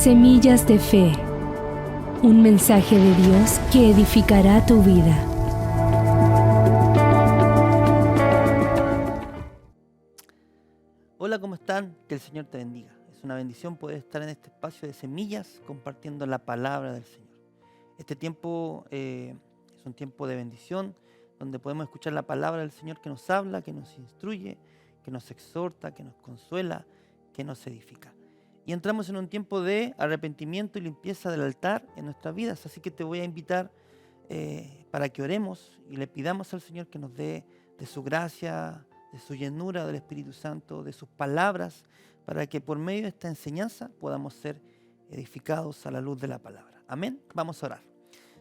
Semillas de Fe, un mensaje de Dios que edificará tu vida. Hola, ¿cómo están? Que el Señor te bendiga. Es una bendición poder estar en este espacio de semillas compartiendo la palabra del Señor. Este tiempo es un tiempo de bendición donde podemos escuchar la palabra del Señor que nos habla, que nos instruye, que nos exhorta, que nos consuela, que nos edifica. Y entramos en un tiempo de arrepentimiento y limpieza del altar en nuestras vidas. Así que te voy a invitar para que oremos y le pidamos al Señor que nos dé de su gracia, de su llenura del Espíritu Santo, de sus palabras, para que por medio de esta enseñanza podamos ser edificados a la luz de la palabra. Amén. Vamos a orar.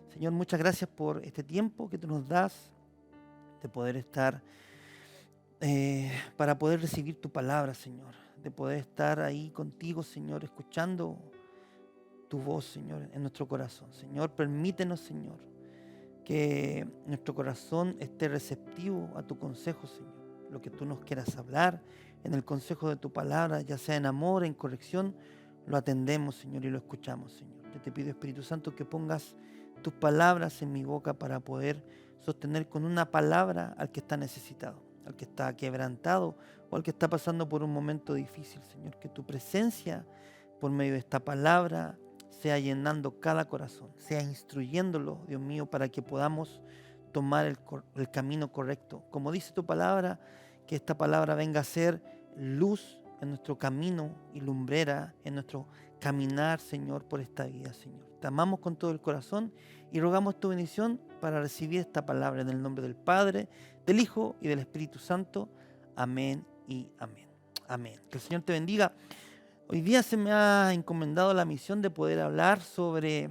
Señor, muchas gracias por este tiempo que tú nos das de poder estar, para poder recibir tu palabra, Señor, de poder estar ahí contigo, Señor, escuchando tu voz, Señor, en nuestro corazón. Señor, permítenos, Señor, que nuestro corazón esté receptivo a tu consejo, Señor. Lo que tú nos quieras hablar en el consejo de tu palabra, ya sea en amor, en corrección, lo atendemos, Señor, y lo escuchamos, Señor. Yo te pido, Espíritu Santo, que pongas tus palabras en mi boca para poder sostener con una palabra al que está necesitado, al que está quebrantado o al que está pasando por un momento difícil, Señor. Que tu presencia por medio de esta palabra sea llenando cada corazón, sea instruyéndolo, Dios mío, para que podamos tomar el camino correcto. Como dice tu palabra, que esta palabra venga a ser luz en nuestro camino y lumbrera en nuestro caminar, Señor, por esta vida, Señor. Te amamos con todo el corazón y rogamos tu bendición para recibir esta palabra en el nombre del Padre, del Hijo y del Espíritu Santo. Amén y amén. Amén. Que el Señor te bendiga. Hoy día se me ha encomendado la misión de poder hablar sobre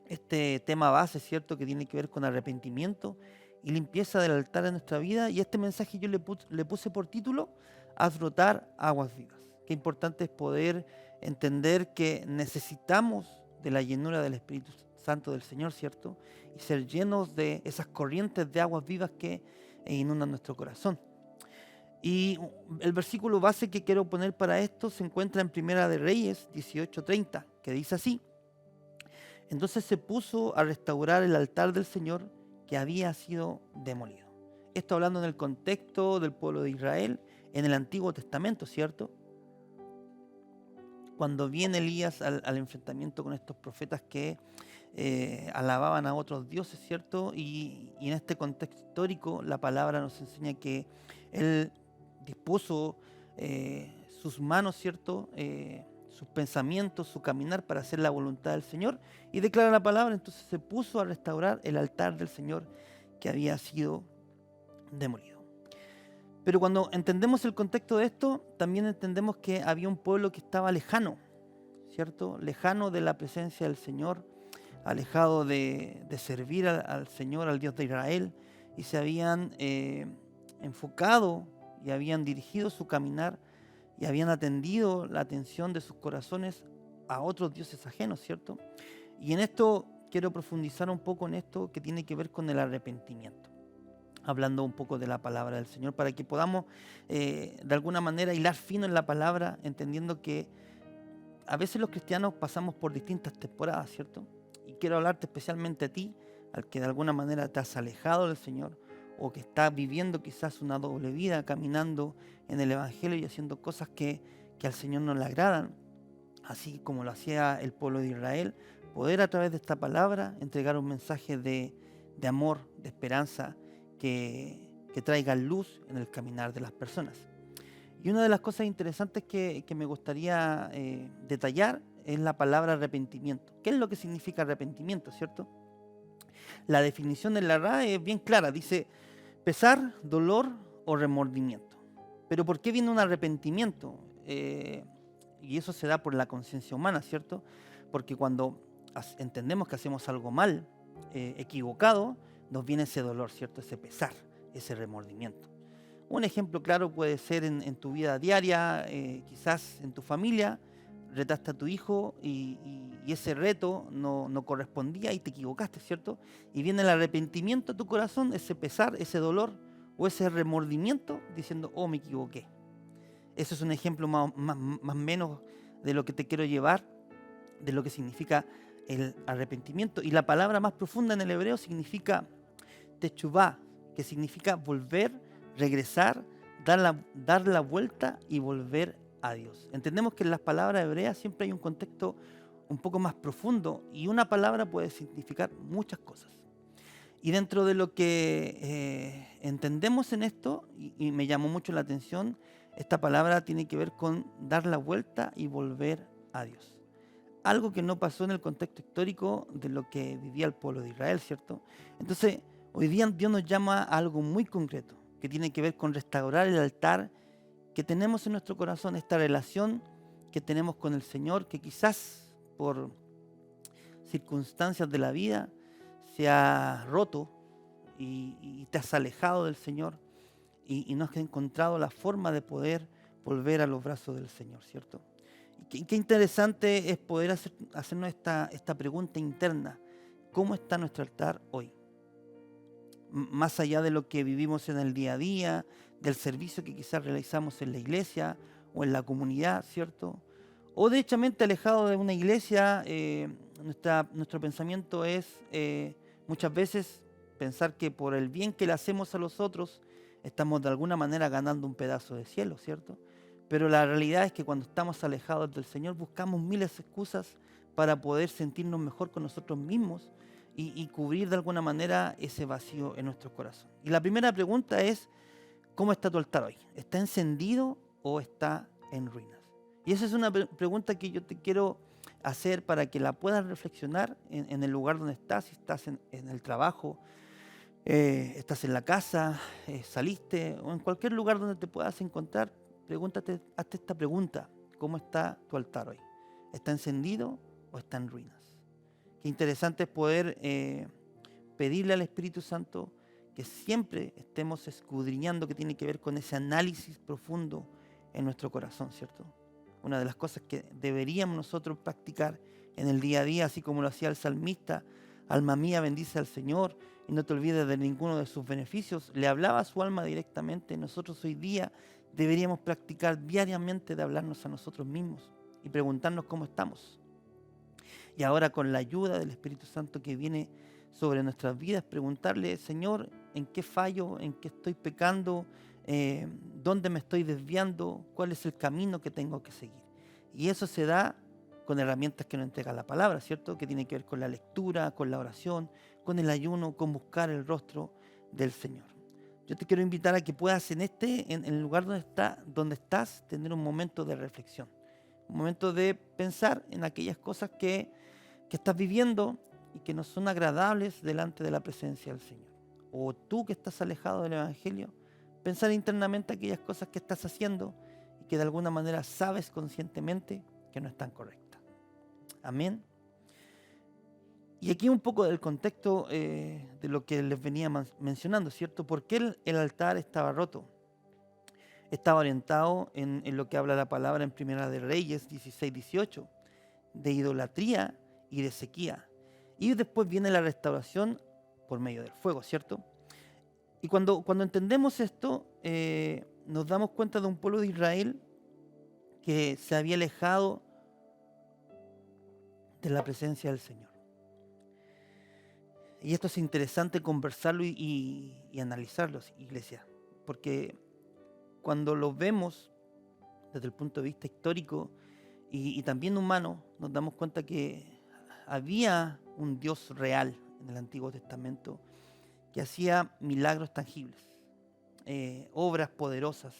este tema base, ¿cierto?, que tiene que ver con arrepentimiento y limpieza del altar de nuestra vida. Y este mensaje yo le puse por título: Haz brotar aguas vivas. Qué importante es poder entender que necesitamos de la llenura del Espíritu Santo del Señor, ¿cierto? Y ser llenos de esas corrientes de aguas vivas que inundan nuestro corazón. Y el versículo base que quiero poner para esto se encuentra en Primera de Reyes 18:30, que dice así: Entonces se puso a restaurar el altar del Señor que había sido demolido. Esto hablando en el contexto del pueblo de Israel en el Antiguo Testamento, ¿cierto? Cuando viene Elías al enfrentamiento con estos profetas que alababan a otros dioses, ¿cierto? Y en este contexto histórico la palabra nos enseña que él dispuso sus manos, ¿cierto?, sus pensamientos, su caminar para hacer la voluntad del Señor, y declara la palabra. Entonces se puso a restaurar el altar del Señor que había sido demolido. Pero cuando entendemos el contexto de esto, también entendemos que había un pueblo que estaba lejano, ¿cierto? Lejano de la presencia del Señor, alejado de servir al Señor, al Dios de Israel, y se habían enfocado y habían dirigido su caminar y habían atendido la atención de sus corazones a otros dioses ajenos, ¿cierto? Y en esto quiero profundizar un poco en esto que tiene que ver con el arrepentimiento, hablando un poco de la palabra del Señor, para que podamos de alguna manera hilar fino en la palabra, entendiendo que a veces los cristianos pasamos por distintas temporadas, ¿cierto? Y quiero hablarte especialmente a ti, al que de alguna manera te has alejado del Señor, o que estás viviendo quizás una doble vida, caminando en el Evangelio y haciendo cosas que al Señor no le agradan, así como lo hacía el pueblo de Israel. Poder a través de esta palabra entregar un mensaje de amor, de esperanza, que traiga luz en el caminar de las personas. Y una de las cosas interesantes que me gustaría detallar es la palabra arrepentimiento. ¿Qué es lo que significa arrepentimiento, cierto? La definición de la RAE es bien clara, dice: pesar, dolor o remordimiento. Pero ¿por qué viene un arrepentimiento? Y eso se da por la conciencia humana, ¿cierto? Porque cuando entendemos que hacemos algo mal, equivocado, nos viene ese dolor, ¿cierto? Ese pesar, ese remordimiento. Un ejemplo claro puede ser en tu vida diaria, quizás en tu familia, retaste a tu hijo y ese reto no correspondía y te equivocaste, ¿cierto? Y viene el arrepentimiento a tu corazón, ese pesar, ese dolor o ese remordimiento diciendo: oh, me equivoqué. Eso es un ejemplo más menos de lo que te quiero llevar de lo que significa el arrepentimiento. Y la palabra más profunda en el hebreo significa techuvá, que significa volver, regresar, dar la vuelta y volver a Dios. Entendemos que en las palabras hebreas siempre hay un contexto un poco más profundo y una palabra puede significar muchas cosas. Y dentro de lo que entendemos en esto, y me llamó mucho la atención, esta palabra tiene que ver con dar la vuelta y volver a Dios. Algo que no pasó en el contexto histórico de lo que vivía el pueblo de Israel, ¿cierto? Entonces, hoy día Dios nos llama a algo muy concreto, que tiene que ver con restaurar el altar que tenemos en nuestro corazón, esta relación que tenemos con el Señor, que quizás por circunstancias de la vida se ha roto y te has alejado del Señor y no has encontrado la forma de poder volver a los brazos del Señor, ¿cierto? Y qué interesante es poder hacernos esta pregunta interna. ¿Cómo está nuestro altar hoy? Más allá de lo que vivimos en el día a día, del servicio que quizás realizamos en la iglesia o en la comunidad, ¿cierto? O derechamente alejado de una iglesia, nuestro pensamiento es muchas veces pensar que por el bien que le hacemos a los otros, estamos de alguna manera ganando un pedazo de cielo, ¿cierto? Pero la realidad es que cuando estamos alejados del Señor buscamos miles de excusas para poder sentirnos mejor con nosotros mismos y cubrir de alguna manera ese vacío en nuestro corazón. Y la primera pregunta es, ¿cómo está tu altar hoy? ¿Está encendido o está en ruinas? Y esa es una pregunta que yo te quiero hacer para que la puedas reflexionar en el lugar donde estás, si estás en el trabajo, estás en la casa, saliste o en cualquier lugar donde te puedas encontrar. Hazte esta pregunta: ¿cómo está tu altar hoy? ¿Está encendido o está en ruinas? Qué interesante es poder pedirle al Espíritu Santo que siempre estemos escudriñando, que tiene que ver con ese análisis profundo en nuestro corazón, ¿cierto? Una de las cosas que deberíamos nosotros practicar en el día a día, así como lo hacía el salmista: alma mía, bendice al Señor y no te olvides de ninguno de sus beneficios. Le hablaba a su alma directamente. Nosotros hoy día deberíamos practicar diariamente de hablarnos a nosotros mismos y preguntarnos cómo estamos. Y ahora, con la ayuda del Espíritu Santo que viene sobre nuestras vidas, preguntarle: Señor, ¿en qué fallo? ¿En qué estoy pecando? ¿Dónde me estoy desviando? ¿Cuál es el camino que tengo que seguir? Y eso se da con herramientas que nos entrega la palabra, ¿cierto? Que tiene que ver con la lectura, con la oración, con el ayuno, con buscar el rostro del Señor. Yo te quiero invitar a que puedas en el lugar donde estás, tener un momento de reflexión. Un momento de pensar en aquellas cosas que estás viviendo y que no son agradables delante de la presencia del Señor. O tú que estás alejado del Evangelio, pensar internamente aquellas cosas que estás haciendo y que de alguna manera sabes conscientemente que no están correctas. Amén. Y aquí un poco del contexto de lo que les venía mencionando, ¿cierto? ¿Por qué el altar estaba roto? Estaba orientado en lo que habla la palabra en Primera de Reyes 16-18, de idolatría y de sequía. Y después viene la restauración por medio del fuego, ¿cierto? Y cuando entendemos esto, nos damos cuenta de un pueblo de Israel que se había alejado de la presencia del Señor. Y esto es interesante conversarlo y analizarlo, iglesia, porque cuando lo vemos desde el punto de vista histórico y también humano, nos damos cuenta que había un Dios real en el Antiguo Testamento que hacía milagros tangibles, obras poderosas.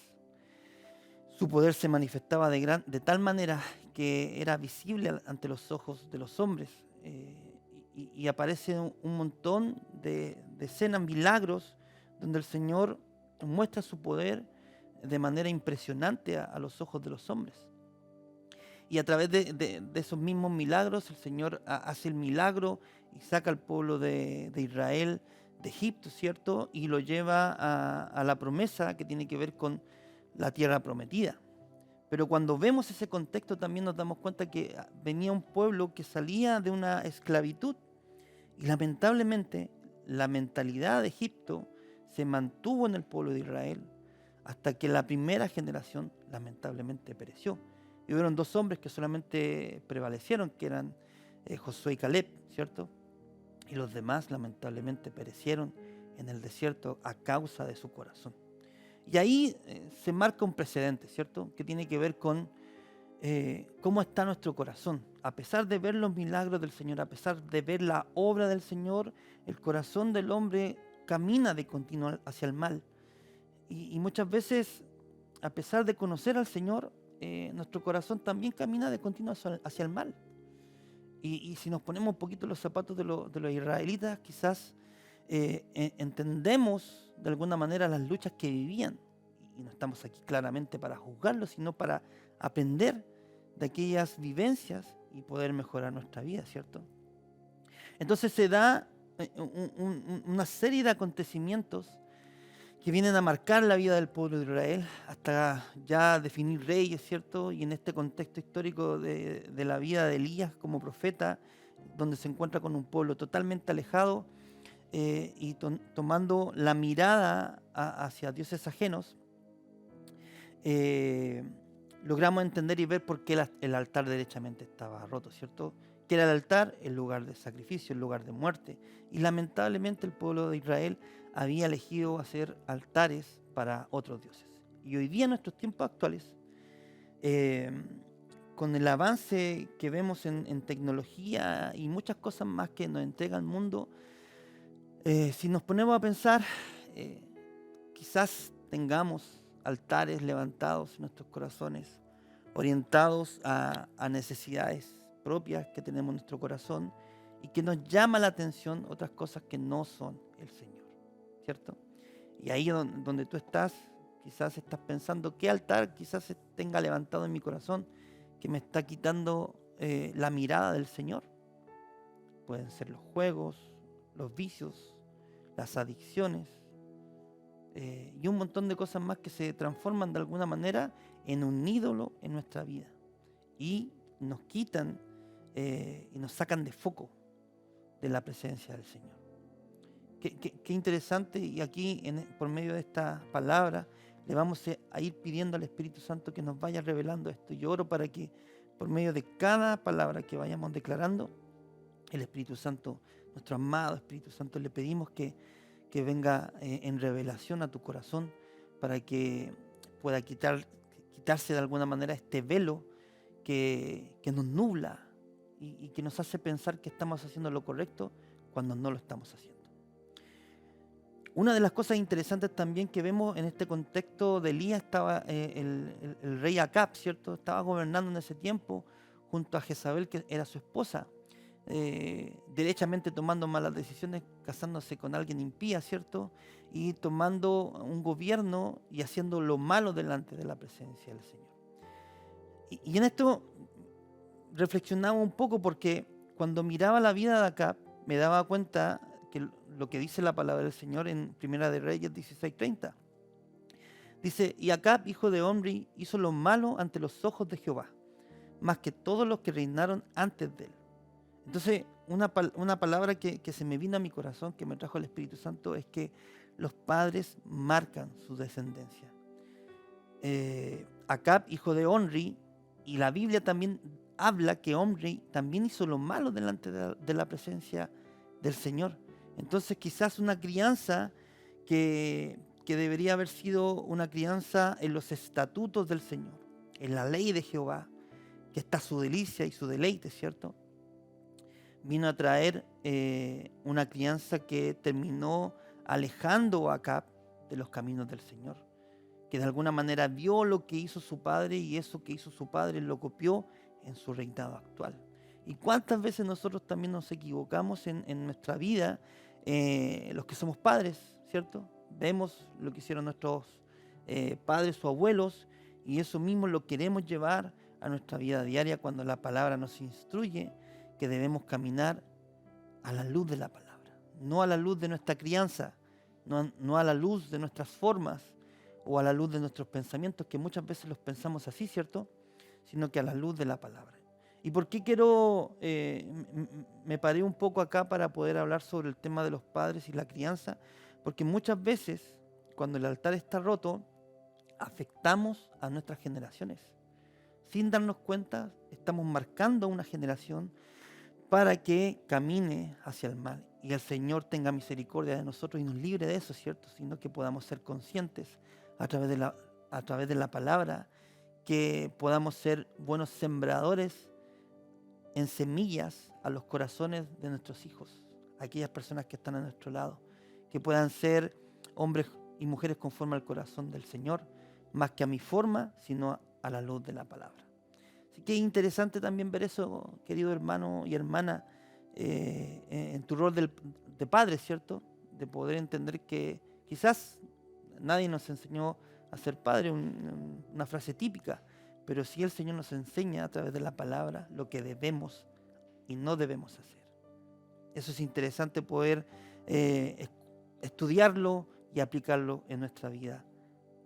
Su poder se manifestaba de tal manera que era visible ante los ojos de los hombres. Y aparece un montón de escenas, milagros, donde el Señor muestra su poder de manera impresionante a los ojos de los hombres. Y a través de esos mismos milagros, el Señor hace el milagro y saca al pueblo de Israel de Egipto, ¿cierto? Y lo lleva a la promesa que tiene que ver con la tierra prometida. Pero cuando vemos ese contexto también nos damos cuenta que venía un pueblo que salía de una esclavitud. Y lamentablemente la mentalidad de Egipto se mantuvo en el pueblo de Israel hasta que la primera generación lamentablemente pereció. Y hubieron 2 hombres que solamente prevalecieron, que eran Josué y Caleb, ¿cierto? Y los demás lamentablemente perecieron en el desierto a causa de su corazón. Y ahí se marca un precedente, ¿cierto? Que tiene que ver con cómo está nuestro corazón. A pesar de ver los milagros del Señor, a pesar de ver la obra del Señor, el corazón del hombre camina de continuo hacia el mal. Y muchas veces, a pesar de conocer al Señor, nuestro corazón también camina de continuo hacia el mal. Y si nos ponemos un poquito los zapatos de los israelitas, quizás entendemos de alguna manera las luchas que vivían. Y no estamos aquí claramente para juzgarlos, sino para aprender de aquellas vivencias y poder mejorar nuestra vida, ¿cierto? Entonces se da una serie de acontecimientos que vienen a marcar la vida del pueblo de Israel hasta ya definir reyes, ¿cierto? Y en este contexto histórico de la vida de Elías como profeta, donde se encuentra con un pueblo totalmente alejado y tomando la mirada hacia dioses ajenos, logramos entender y ver por qué el altar derechamente estaba roto, ¿cierto? Que era el altar, el lugar de sacrificio, el lugar de muerte. Y lamentablemente el pueblo de Israel había elegido hacer altares para otros dioses. Y hoy día en nuestros tiempos actuales, con el avance que vemos en tecnología y muchas cosas más que nos entrega el mundo, si nos ponemos a pensar, quizás tengamos altares levantados en nuestros corazones, orientados a necesidades propias que tenemos en nuestro corazón y que nos llama la atención otras cosas que no son el Señor, ¿cierto? Y ahí donde tú estás, quizás estás pensando qué altar quizás tenga levantado en mi corazón que me está quitando la mirada del Señor. Pueden ser los juegos, los vicios, las adicciones, y un montón de cosas más que se transforman de alguna manera en un ídolo en nuestra vida y nos quitan y nos sacan de foco de la presencia del Señor. Qué interesante, y aquí por medio de esta palabra le vamos a ir pidiendo al Espíritu Santo que nos vaya revelando esto. Yo oro para que por medio de cada palabra que vayamos declarando, el Espíritu Santo, nuestro amado Espíritu Santo, le pedimos que venga en revelación a tu corazón para que pueda quitarse de alguna manera este velo que nos nubla y que nos hace pensar que estamos haciendo lo correcto cuando no lo estamos haciendo. Una de las cosas interesantes también que vemos en este contexto de Elías, estaba el rey Acab, ¿cierto? Estaba gobernando en ese tiempo junto a Jezabel, que era su esposa. Derechamente tomando malas decisiones, casándose con alguien impía, ¿cierto? Y tomando un gobierno y haciendo lo malo delante de la presencia del Señor. Y en esto reflexionaba un poco, porque cuando miraba la vida de Acab me daba cuenta que lo que dice la palabra del Señor en Primera de Reyes 16:30. Dice: y Acab, hijo de Omri, hizo lo malo ante los ojos de Jehová, más que todos los que reinaron antes de él. Entonces, una palabra que se me vino a mi corazón, que me trajo el Espíritu Santo, es que los padres marcan su descendencia. Acab, hijo de Omri, y la Biblia también habla que Omri también hizo lo malo delante de la presencia del Señor. Entonces, quizás una crianza que debería haber sido una crianza en los estatutos del Señor, en la ley de Jehová, que está su delicia y su deleite, ¿cierto? Vino a traer una crianza que terminó alejando a Acab de los caminos del Señor, que de alguna manera vio lo que hizo su padre, y eso que hizo su padre lo copió en su reinado actual. Y cuántas veces nosotros también nos equivocamos en nuestra vida, los que somos padres, ¿cierto? Vemos lo que hicieron nuestros padres o abuelos, y eso mismo lo queremos llevar a nuestra vida diaria, cuando la palabra nos instruye que debemos caminar a la luz de la palabra, no a la luz de nuestra crianza, no a la luz de nuestras formas o a la luz de nuestros pensamientos, que muchas veces los pensamos así, ¿cierto? Sino que a la luz de la palabra. ¿Y por qué me paré un poco acá para poder hablar sobre el tema de los padres y la crianza? Porque muchas veces, cuando el altar está roto, afectamos a nuestras generaciones. sin darnos cuenta, estamos marcando a una generación para que camine hacia el mal. Y el Señor tenga misericordia de nosotros y nos libre de eso, ¿cierto? Sino que podamos ser conscientes a través de la palabra, que podamos ser buenos sembradores en semillas a los corazones de nuestros hijos, aquellas personas que están a nuestro lado, que puedan ser hombres y mujeres conforme al corazón del Señor, más que a mi forma, sino a la luz de la palabra. Así que es interesante también ver eso, querido hermano y hermana, en tu rol de padre, ¿cierto? De poder entender que quizás nadie nos enseñó a ser padre, una frase típica, pero sí el Señor nos enseña a través de la palabra lo que debemos y no debemos hacer. Eso es interesante poder estudiarlo y aplicarlo en nuestra vida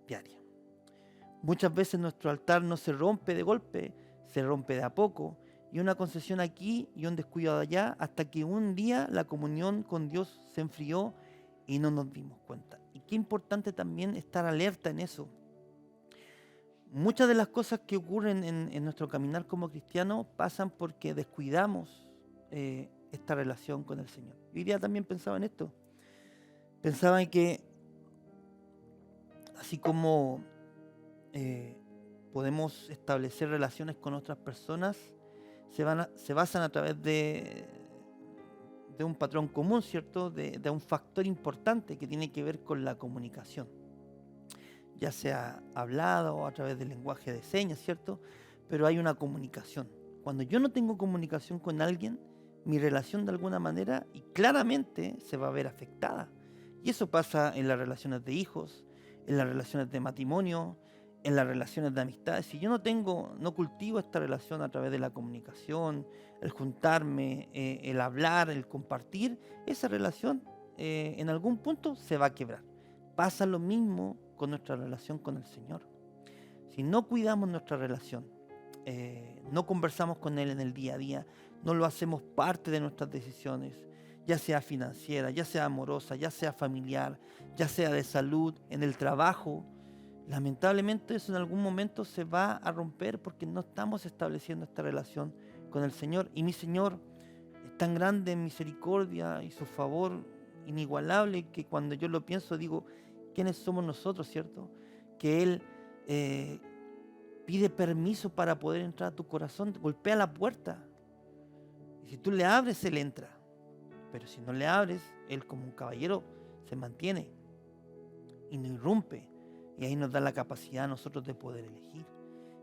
diaria. Muchas veces nuestro altar no se rompe de golpe, se rompe de a poco, y una concesión aquí y un descuido allá, hasta que un día la comunión con Dios se enfrió y no nos dimos cuenta. Y qué importante también estar alerta en eso. Muchas de las cosas que ocurren en nuestro caminar como cristianos pasan porque descuidamos esta relación con el Señor. Hoy día también pensaba en esto. Pensaba en que así como podemos establecer relaciones con otras personas, se basan a través de un patrón común, ¿cierto? De un factor importante que tiene que ver con la comunicación, ya sea hablada o a través del lenguaje de señas, ¿cierto? Pero hay una comunicación. Cuando yo no tengo comunicación con alguien, mi relación de alguna manera y claramente se va a ver afectada. Y eso pasa en las relaciones de hijos, en las relaciones de matrimonio, en las relaciones de amistades. Si yo no cultivo esta relación a través de la comunicación, el juntarme, el hablar, el compartir, esa relación en algún punto se va a quebrar. Pasa lo mismo con nuestra relación con el Señor. Si no cuidamos nuestra relación, no conversamos con Él en el día a día, no lo hacemos parte de nuestras decisiones, ya sea financiera, ya sea amorosa, ya sea familiar, ya sea de salud, en el trabajo, lamentablemente eso en algún momento se va a romper porque no estamos estableciendo esta relación con el Señor. Y mi Señor es tan grande en misericordia y su favor inigualable que cuando yo lo pienso digo, ¿quiénes somos nosotros, cierto? Que Él pide permiso para poder entrar a tu corazón, golpea la puerta. Y si tú le abres, Él entra. Pero si no le abres, Él como un caballero se mantiene y no irrumpe. Y ahí nos da la capacidad a nosotros de poder elegir.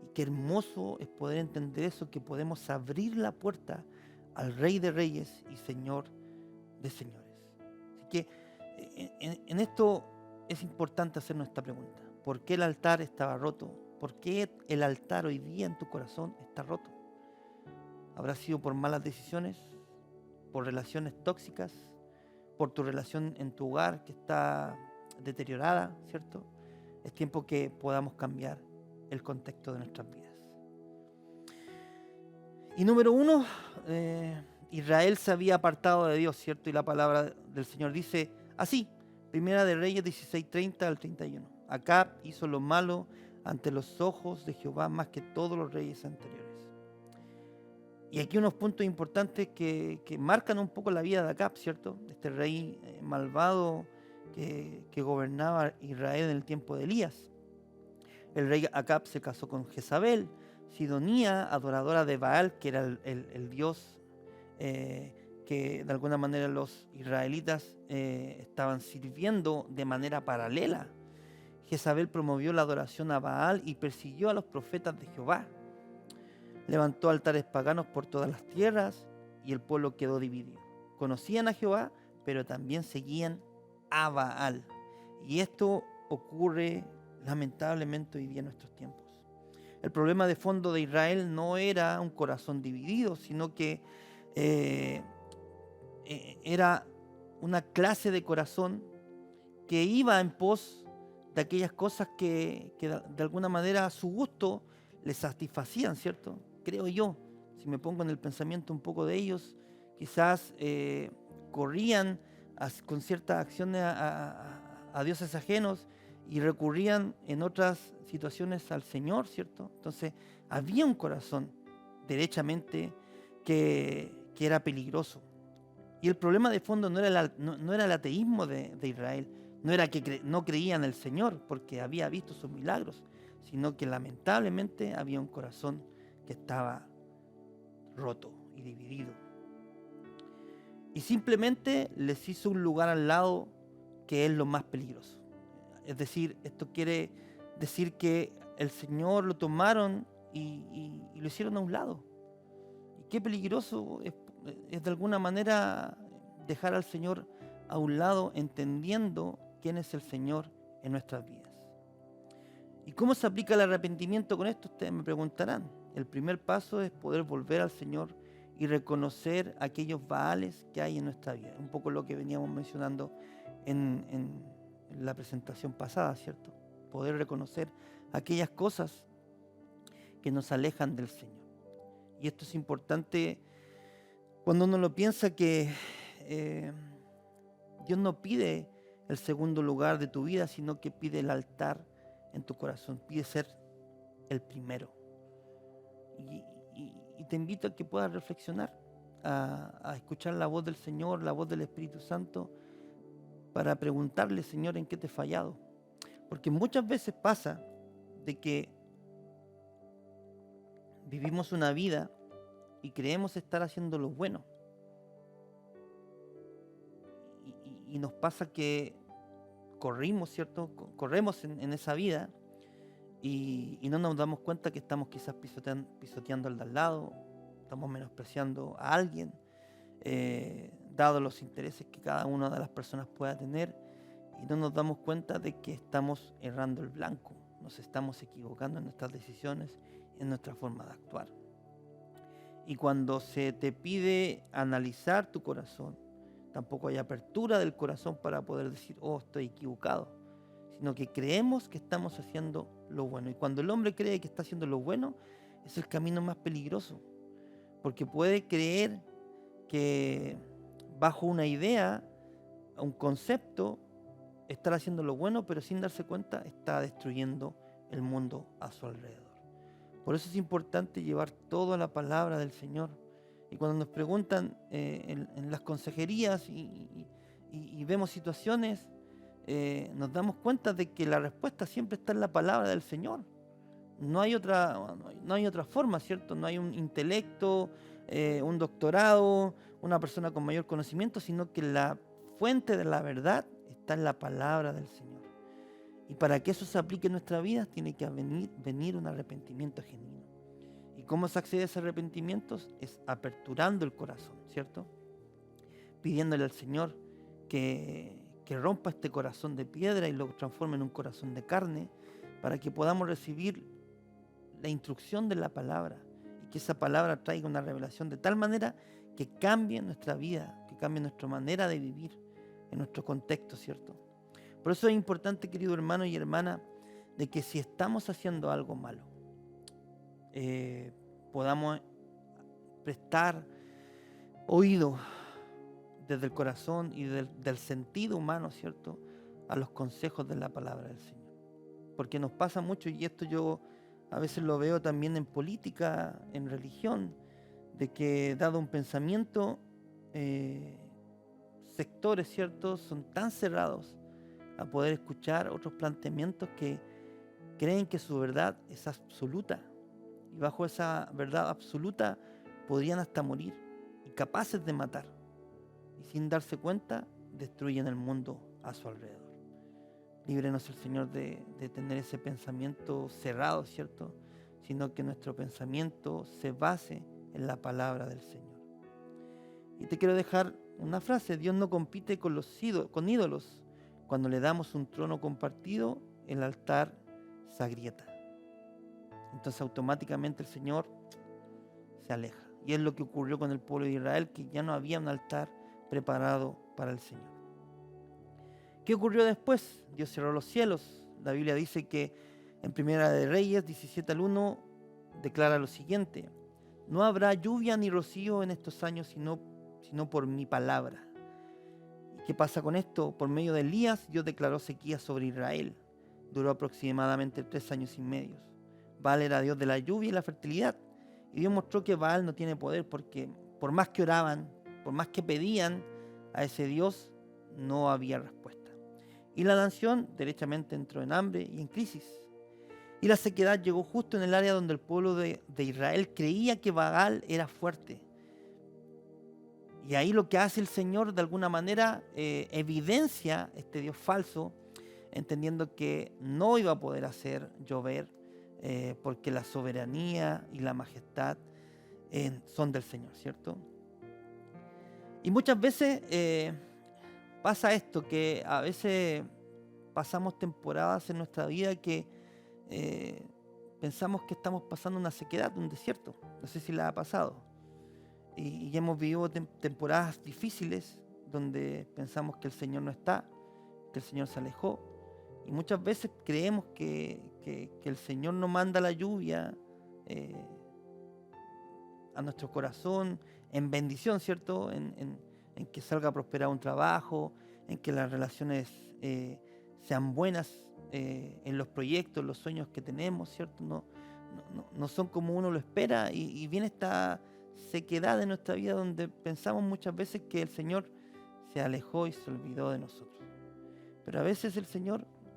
Y qué hermoso es poder entender eso, que podemos abrir la puerta al Rey de Reyes y Señor de Señores. Así que en esto es importante hacernos esta pregunta. ¿Por qué el altar estaba roto? ¿Por qué el altar hoy día en tu corazón está roto? ¿Habrá sido por malas decisiones? ¿Por relaciones tóxicas? ¿Por tu relación en tu hogar que está deteriorada, cierto? Es tiempo que podamos cambiar el contexto de nuestras vidas. Y número 1, Israel se había apartado de Dios, ¿cierto? Y la palabra del Señor dice así, Primera de Reyes 16:30 al 31. Acab hizo lo malo ante los ojos de Jehová más que todos los reyes anteriores. Y aquí unos puntos importantes que marcan un poco la vida de Acab, ¿cierto? Este rey malvado que gobernaba Israel en el tiempo de Elías. El rey Acab se casó con Jezabel, sidonía, adoradora de Baal, que era el dios que de alguna manera los israelitas estaban sirviendo de manera paralela. Jezabel promovió la adoración a Baal y persiguió a los profetas de Jehová. Levantó altares paganos por todas las tierras y el pueblo quedó dividido. Conocían a Jehová, pero también seguían a Baal. Y esto ocurre lamentablemente hoy día en nuestros tiempos. El problema de fondo de Israel no era un corazón dividido, sino que era una clase de corazón que iba en pos de aquellas cosas que de alguna manera a su gusto les satisfacían, ¿cierto? Creo yo, si me pongo en el pensamiento un poco de ellos, quizás corrían con ciertas acciones a dioses ajenos y recurrían en otras situaciones al Señor, ¿cierto? Entonces había un corazón derechamente que era peligroso. Y el problema de fondo no era el ateísmo de Israel, no era que no creía en el Señor porque había visto sus milagros, sino que lamentablemente había un corazón que estaba roto y dividido. Y simplemente les hizo un lugar al lado que es lo más peligroso. Es decir, esto quiere decir que el Señor lo tomaron y lo hicieron a un lado. Y qué peligroso es de alguna manera dejar al Señor a un lado entendiendo quién es el Señor en nuestras vidas. ¿Y cómo se aplica el arrepentimiento con esto? Ustedes me preguntarán. El primer paso es poder volver al Señor y reconocer aquellos baales que hay en nuestra vida. Un poco lo que veníamos mencionando en la presentación pasada, ¿cierto? Poder reconocer aquellas cosas que nos alejan del Señor. Y esto es importante cuando uno lo piensa, que Dios no pide el segundo lugar de tu vida, sino que pide el altar en tu corazón, pide ser el primero. Y te invito a que puedas reflexionar, a escuchar la voz del Señor, la voz del Espíritu Santo, para preguntarle, Señor, ¿en qué te he fallado? Porque muchas veces pasa de que vivimos una vida y creemos estar haciendo lo bueno. Y nos pasa que corrimos, ¿cierto? Corremos en esa vida y no nos damos cuenta que estamos quizás pisoteando al de al lado, estamos menospreciando a alguien, dado los intereses que cada una de las personas pueda tener, y no nos damos cuenta de que estamos errando el blanco, nos estamos equivocando en nuestras decisiones, en nuestra forma de actuar. Y cuando se te pide analizar tu corazón, tampoco hay apertura del corazón para poder decir, oh, estoy equivocado, sino que creemos que estamos haciendo lo bueno. Y cuando el hombre cree que está haciendo lo bueno, es el camino más peligroso, porque puede creer que bajo una idea, un concepto, estar haciendo lo bueno, pero sin darse cuenta está destruyendo el mundo a su alrededor. Por eso es importante llevar todo a la palabra del Señor. Y cuando nos preguntan en las consejerías y vemos situaciones, nos damos cuenta de que la respuesta siempre está en la palabra del Señor. No hay otra forma, ¿cierto? No hay un intelecto, un doctorado, una persona con mayor conocimiento, sino que la fuente de la verdad está en la palabra del Señor. Y para que eso se aplique en nuestra vida, tiene que venir un arrepentimiento genuino. ¿Y cómo se accede a ese arrepentimiento? Es aperturando el corazón, ¿cierto? Pidiéndole al Señor que rompa este corazón de piedra y lo transforme en un corazón de carne, para que podamos recibir la instrucción de la palabra y que esa palabra traiga una revelación de tal manera que cambie nuestra vida, que cambie nuestra manera de vivir en nuestro contexto, ¿cierto? Por eso es importante, querido hermano y hermana, de que si estamos haciendo algo malo, podamos prestar oído desde el corazón y del sentido humano, ¿cierto?, a los consejos de la palabra del Señor. Porque nos pasa mucho, y esto yo a veces lo veo también en política, en religión, de que dado un pensamiento, sectores, ¿cierto?, son tan cerrados a poder escuchar otros planteamientos que creen que su verdad es absoluta. Y bajo esa verdad absoluta podrían hasta morir, y capaces de matar. Y sin darse cuenta, destruyen el mundo a su alrededor. Líbrenos el Señor de tener ese pensamiento cerrado, ¿cierto? Sino que nuestro pensamiento se base en la palabra del Señor. Y te quiero dejar una frase: Dios no compite con ídolos. Cuando le damos un trono compartido, el altar se agrieta. Entonces automáticamente el Señor se aleja. Y es lo que ocurrió con el pueblo de Israel, que ya no había un altar preparado para el Señor. ¿Qué ocurrió después? Dios cerró los cielos. La Biblia dice que en Primera de Reyes 17:1 declara lo siguiente: no habrá lluvia ni rocío en estos años sino por mi palabra. ¿Y qué pasa con esto? Por medio de Elías, Dios declaró sequía sobre Israel. duró aproximadamente 3 años y medio. Baal era dios de la lluvia y la fertilidad. Y Dios mostró que Baal no tiene poder porque por más que oraban, por más que pedían a ese Dios, no había respuesta. Y la nación derechamente entró en hambre y en crisis. Y la sequedad llegó justo en el área donde el pueblo de Israel creía que Baal era fuerte. Y ahí lo que hace el Señor de alguna manera evidencia este Dios falso, entendiendo que no iba a poder hacer llover porque la soberanía y la majestad son del Señor, ¿cierto? Y muchas veces pasa esto, que a veces pasamos temporadas en nuestra vida que pensamos que estamos pasando una sequedad, un desierto. No sé si la ha pasado. Y hemos vivido temporadas difíciles donde pensamos que el Señor no está, que el Señor se alejó. Y muchas veces creemos que el Señor no manda la lluvia a nuestro corazón en bendición, ¿cierto? En que salga a prosperar un trabajo, en que las relaciones sean buenas en los proyectos, los sueños que tenemos, ¿cierto? No son como uno lo espera y viene esta sequedad en nuestra vida donde pensamos muchas veces que el Señor se alejó y se olvidó de nosotros. Pero a veces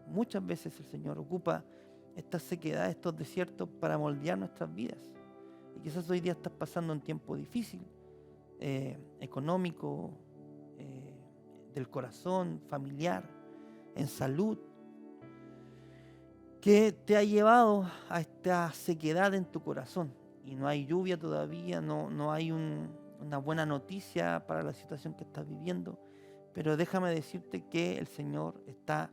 muchas veces el Señor ocupa esta sequedad, estos desiertos para moldear nuestras vidas. Y quizás hoy día estás pasando un tiempo difícil, económico, del corazón, familiar, en salud, que te ha llevado a esta sequedad en tu corazón. Y no hay lluvia todavía, no hay una buena noticia para la situación que estás viviendo. Pero déjame decirte que el Señor está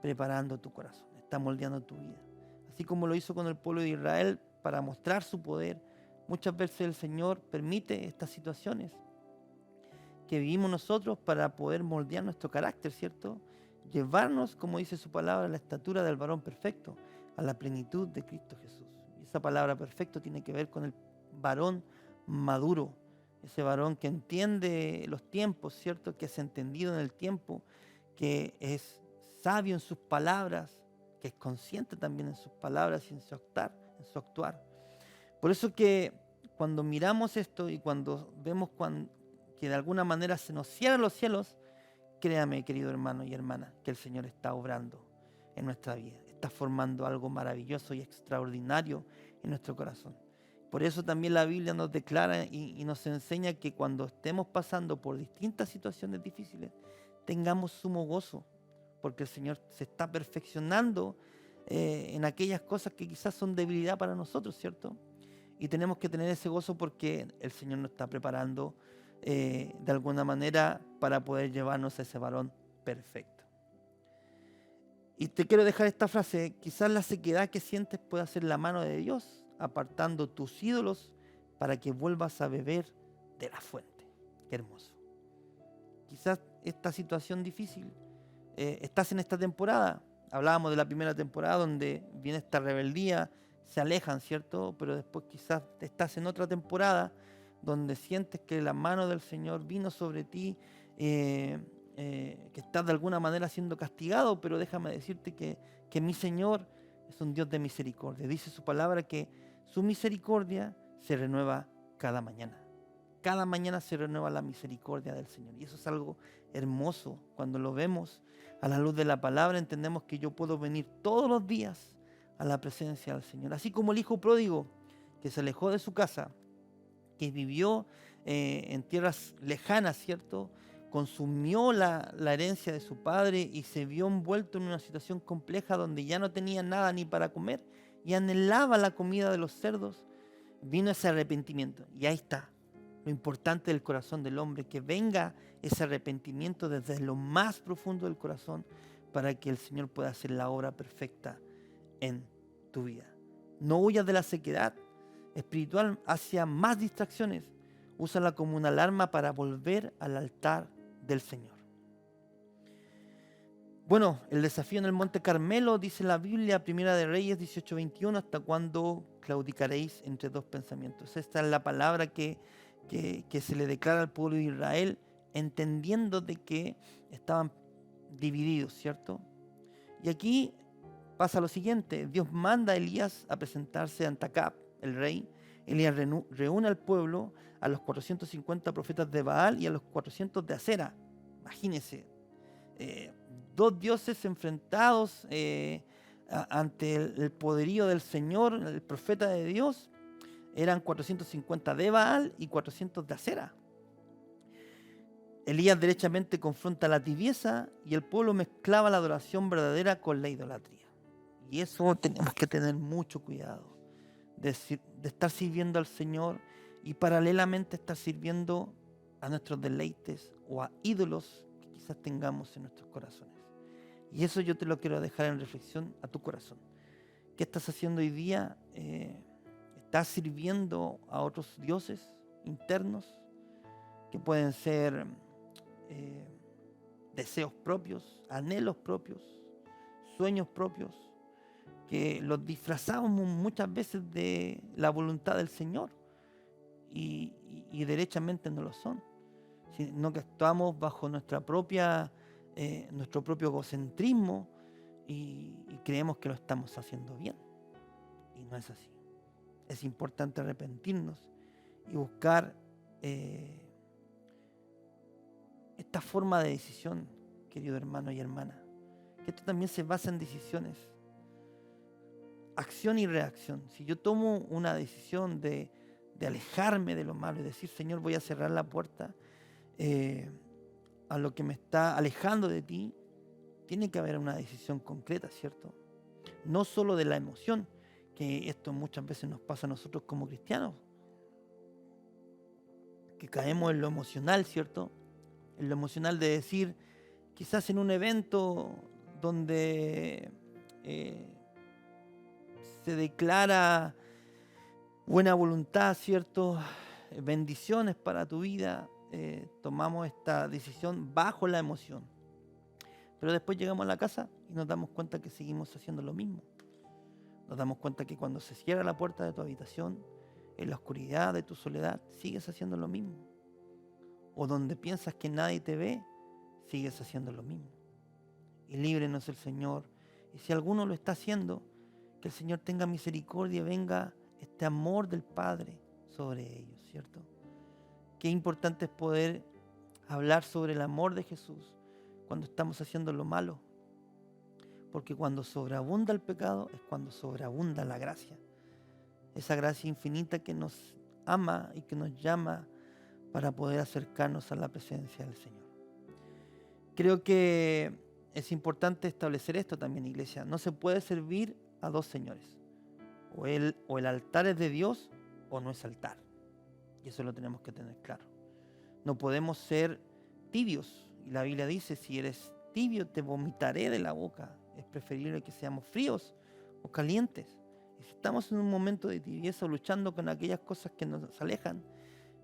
preparando tu corazón, está moldeando tu vida. Así como lo hizo con el pueblo de Israel para mostrar su poder, muchas veces el Señor permite estas situaciones que vivimos nosotros para poder moldear nuestro carácter, ¿cierto? Llevarnos, como dice su palabra, a la estatura del varón perfecto, a la plenitud de Cristo Jesús. Y esa palabra perfecto tiene que ver con el varón maduro, ese varón que entiende los tiempos, ¿cierto? Que es entendido en el tiempo, que es sabio en sus palabras, que es consciente también en sus palabras y en su actuar. Por eso que cuando miramos esto y cuando vemos que de alguna manera se nos cierran los cielos, créame, querido hermano y hermana, que el Señor está obrando en nuestra vida, está formando algo maravilloso y extraordinario en nuestro corazón. Por eso también la Biblia nos declara y nos enseña que cuando estemos pasando por distintas situaciones difíciles, tengamos sumo gozo, porque el Señor se está perfeccionando en aquellas cosas que quizás son debilidad para nosotros, ¿cierto? Y tenemos que tener ese gozo porque el Señor nos está preparando de alguna manera para poder llevarnos a ese varón perfecto. Y te quiero dejar esta frase: quizás la sequedad que sientes pueda ser la mano de Dios apartando tus ídolos para que vuelvas a beber de la fuente. Qué hermoso. Quizás esta situación difícil, estás en esta temporada. Hablábamos de la primera temporada donde viene esta rebeldía, se alejan, ¿cierto? Pero después quizás estás en otra temporada donde sientes que la mano del Señor vino sobre ti, que estás de alguna manera siendo castigado, pero déjame decirte que mi Señor es un Dios de misericordia. Dice su palabra que su misericordia se renueva cada mañana. Cada mañana se renueva la misericordia del Señor. Y eso es algo hermoso. Cuando lo vemos a la luz de la palabra, entendemos que yo puedo venir todos los días a la presencia del Señor. Así como el hijo pródigo que se alejó de su casa, que vivió en tierras lejanas, ¿cierto? Consumió la herencia de su padre y se vio envuelto en una situación compleja donde ya no tenía nada ni para comer y anhelaba la comida de los cerdos. Vino ese arrepentimiento y ahí está lo importante del corazón del hombre, que venga ese arrepentimiento desde lo más profundo del corazón para que el Señor pueda hacer la obra perfecta en tu vida. No huyas de la sequedad espiritual hacia más distracciones. Úsala como una alarma para volver al altar del Señor. Bueno, el desafío en el Monte Carmelo, dice la Biblia, Primera de Reyes 18:21, ¿hasta cuándo claudicaréis entre dos pensamientos? Esta es la palabra que se le declara al pueblo de Israel, entendiendo de que estaban divididos, ¿cierto? Y aquí pasa lo siguiente. Dios manda a Elías a presentarse ante Acab, el rey. Elías reúne al pueblo, a los 450 profetas de Baal y a los 400 de Acera. Imagínense, dos dioses enfrentados ante el poderío del Señor, el profeta de Dios. Eran 450 de Baal y 400 de Acera. Elías derechamente confronta la tibieza y el pueblo mezclaba la adoración verdadera con la idolatría. Y eso tenemos que tener mucho cuidado, de estar sirviendo al Señor y paralelamente estar sirviendo a nuestros deleites o a ídolos que quizás tengamos en nuestros corazones. Y eso yo te lo quiero dejar en reflexión a tu corazón. ¿Qué estás haciendo hoy día? ¿Estás sirviendo a otros dioses internos que pueden ser deseos propios, anhelos propios, sueños propios, que los disfrazamos muchas veces de la voluntad del Señor y derechamente no lo son, sino que actuamos bajo nuestro propio egocentrismo y creemos que lo estamos haciendo bien, y no es así. Es importante arrepentirnos y buscar esta forma de decisión, querido hermano y hermana, que esto también se basa en decisiones, acción y reacción. Si yo tomo una decisión de alejarme de lo malo y decir, Señor, voy a cerrar la puerta a lo que me está alejando de ti, tiene que haber una decisión concreta, ¿cierto? No solo de la emoción, que esto muchas veces nos pasa a nosotros como cristianos, que caemos en lo emocional, ¿cierto? En lo emocional de decir, quizás en un evento donde se declara buena voluntad, ¿cierto? Bendiciones para tu vida, tomamos esta decisión bajo la emoción. Pero después llegamos a la casa y nos damos cuenta que seguimos haciendo lo mismo. Nos damos cuenta que cuando se cierra la puerta de tu habitación, en la oscuridad de tu soledad, sigues haciendo lo mismo. O donde piensas que nadie te ve, sigues haciendo lo mismo. Y líbrenos el Señor. Y si alguno lo está haciendo, que el Señor tenga misericordia, venga este amor del Padre sobre ellos, ¿cierto? Qué importante es poder hablar sobre el amor de Jesús cuando estamos haciendo lo malo. Porque cuando sobreabunda el pecado es cuando sobreabunda la gracia. Esa gracia infinita que nos ama y que nos llama para poder acercarnos a la presencia del Señor. Creo que es importante establecer esto también, iglesia. No se puede servir a dos señores. O el altar es de Dios o no es altar. Y eso lo tenemos que tener claro. No podemos ser tibios. Y la Biblia dice, si eres tibio te vomitaré de la boca. Es preferible que seamos fríos o calientes. Y si estamos en un momento de tibieza luchando con aquellas cosas que nos alejan,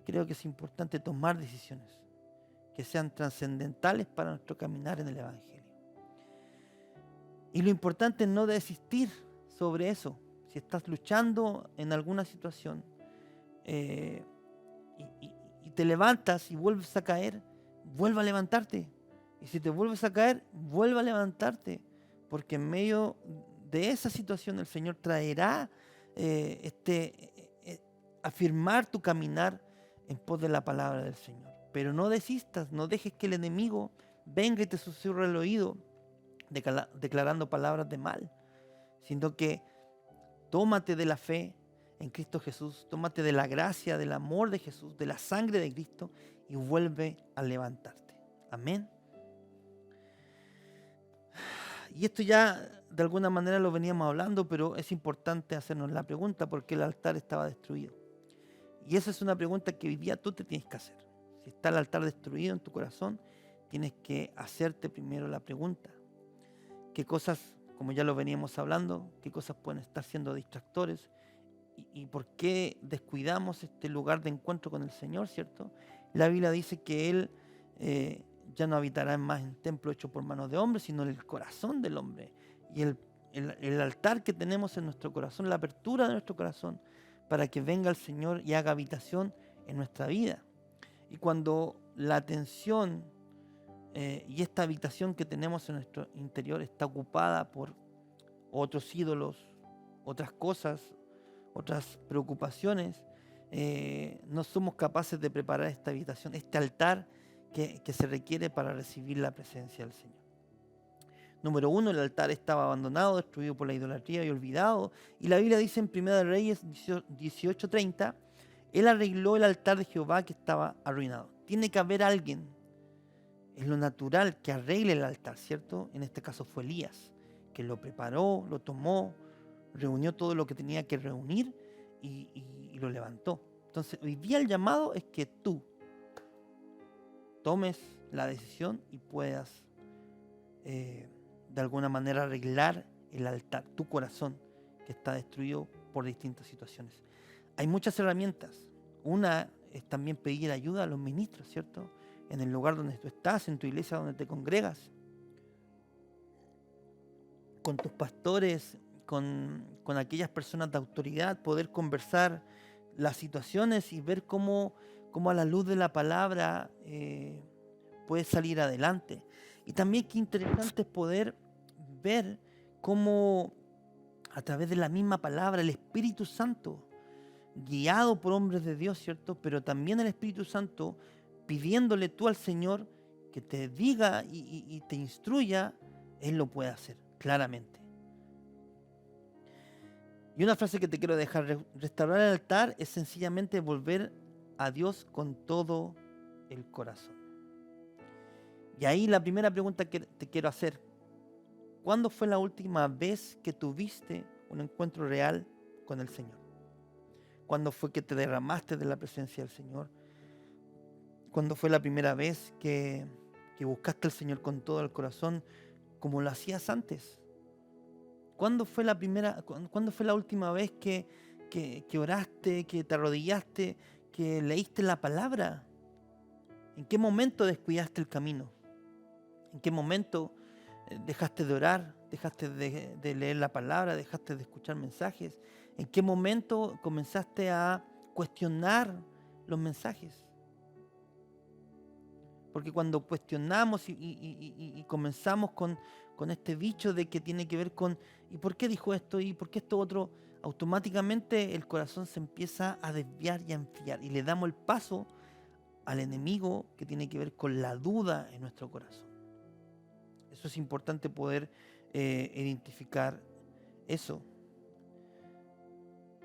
creo que es importante tomar decisiones que sean trascendentales para nuestro caminar en el Evangelio. Y lo importante es no desistir sobre eso. Si estás luchando en alguna situación y te levantas y vuelves a caer, vuelve a levantarte. Y si te vuelves a caer, vuelve a levantarte. Porque en medio de esa situación el Señor traerá afirmar tu caminar en pos de la palabra del Señor. Pero no desistas, no dejes que el enemigo venga y te susurre el oído declarando palabras de mal, sino que tómate de la fe en Cristo Jesús, tómate de la gracia, del amor de Jesús, de la sangre de Cristo y vuelve a levantarte. Amén. Y esto ya de alguna manera lo veníamos hablando, pero es importante hacernos la pregunta: ¿por qué el altar estaba destruido? Y esa es una pregunta que hoy día tú te tienes que hacer. Si está el altar destruido en tu corazón, tienes que hacerte primero la pregunta: ¿qué cosas, como ya lo veníamos hablando, qué cosas pueden estar siendo distractores? ¿Y por qué descuidamos este lugar de encuentro con el Señor, cierto? La Biblia dice que Él ya no habitará más en templo hecho por manos de hombres, sino en el corazón del hombre. Y el altar que tenemos en nuestro corazón, la apertura de nuestro corazón, para que venga el Señor y haga habitación en nuestra vida. Y cuando la atención y esta habitación que tenemos en nuestro interior está ocupada por otros ídolos, otras cosas, otras preocupaciones, no somos capaces de preparar esta habitación, este altar que se requiere para recibir la presencia del Señor. Número 1, el altar estaba abandonado, destruido por la idolatría y olvidado. Y la Biblia dice en 1 Reyes 18:30, Él arregló el altar de Jehová que estaba arruinado. Tiene que haber alguien, es lo natural, que arregle el altar, ¿cierto? En este caso fue Elías, que lo preparó, lo tomó, reunió todo lo que tenía que reunir y lo levantó. Entonces, hoy día el llamado es que tú tomes la decisión y puedas de alguna manera arreglar el altar, tu corazón, que está destruido por distintas situaciones. Hay muchas herramientas. Una es también pedir ayuda a los ministros, ¿cierto? En el lugar donde tú estás, en tu iglesia donde te congregas, con tus pastores, con aquellas personas de autoridad, poder conversar las situaciones y ver cómo a la luz de la palabra puedes salir adelante. Y también qué interesante es poder ver cómo a través de la misma palabra el Espíritu Santo, guiado por hombres de Dios, ¿cierto? Pero también el Espíritu Santo pidiéndole tú al Señor que te diga y te instruya, Él lo puede hacer claramente. Y una frase que te quiero dejar: restaurar el altar es sencillamente volver a Dios con todo el corazón. Y ahí la primera pregunta que te quiero hacer: ¿cuándo fue la última vez que tuviste un encuentro real con el Señor? ¿Cuándo fue que te derramaste de la presencia del Señor? ¿Cuándo fue la primera vez que buscaste al Señor con todo el corazón como lo hacías antes? ¿Cuándo fue la última vez que oraste, que te arrodillaste, que leíste la palabra? ¿En qué momento descuidaste el camino? ¿En qué momento dejaste de orar, dejaste de leer la palabra, dejaste de escuchar mensajes? ¿En qué momento comenzaste a cuestionar los mensajes? Porque cuando cuestionamos y comenzamos con este bicho de que tiene que ver con ¿y por qué dijo esto? ¿Y por qué esto otro? Automáticamente el corazón se empieza a desviar y a enfriar y le damos el paso al enemigo que tiene que ver con la duda en nuestro corazón. Eso es importante poder identificar eso.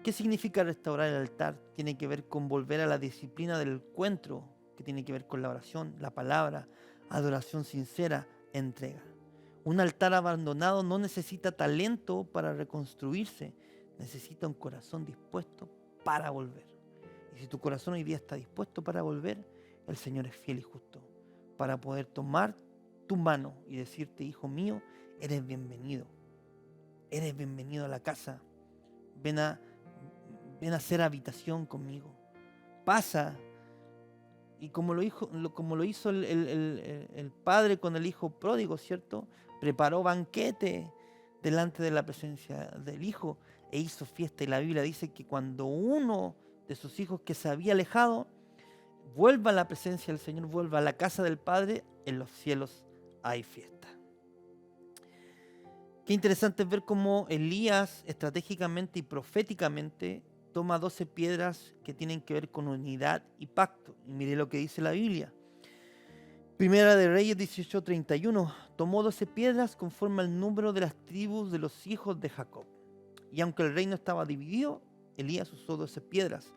¿Qué significa restaurar el altar? Tiene que ver con volver a la disciplina del encuentro, que tiene que ver con la oración, la palabra, adoración sincera, entrega. Un altar abandonado no necesita talento para reconstruirse, necesita un corazón dispuesto para volver. Y si tu corazón hoy día está dispuesto para volver, el Señor es fiel y justo para poder tomar tu mano y decirte: hijo mío, eres bienvenido a la casa, ven a hacer habitación conmigo, pasa. Y como lo hizo el padre con el hijo pródigo, ¿cierto? Preparó banquete delante de la presencia del hijo e hizo fiesta. Y la Biblia dice que cuando uno de sus hijos que se había alejado vuelva a la presencia del Señor, vuelva a la casa del Padre, en los cielos hay fiesta. Qué interesante es ver cómo Elías estratégicamente y proféticamente toma 12 piedras que tienen que ver con unidad y pacto. Y mire lo que dice la Biblia. Primera de Reyes 18:31. Tomó 12 piedras conforme al número de las tribus de los hijos de Jacob. Y aunque el reino estaba dividido, Elías usó 12 piedras,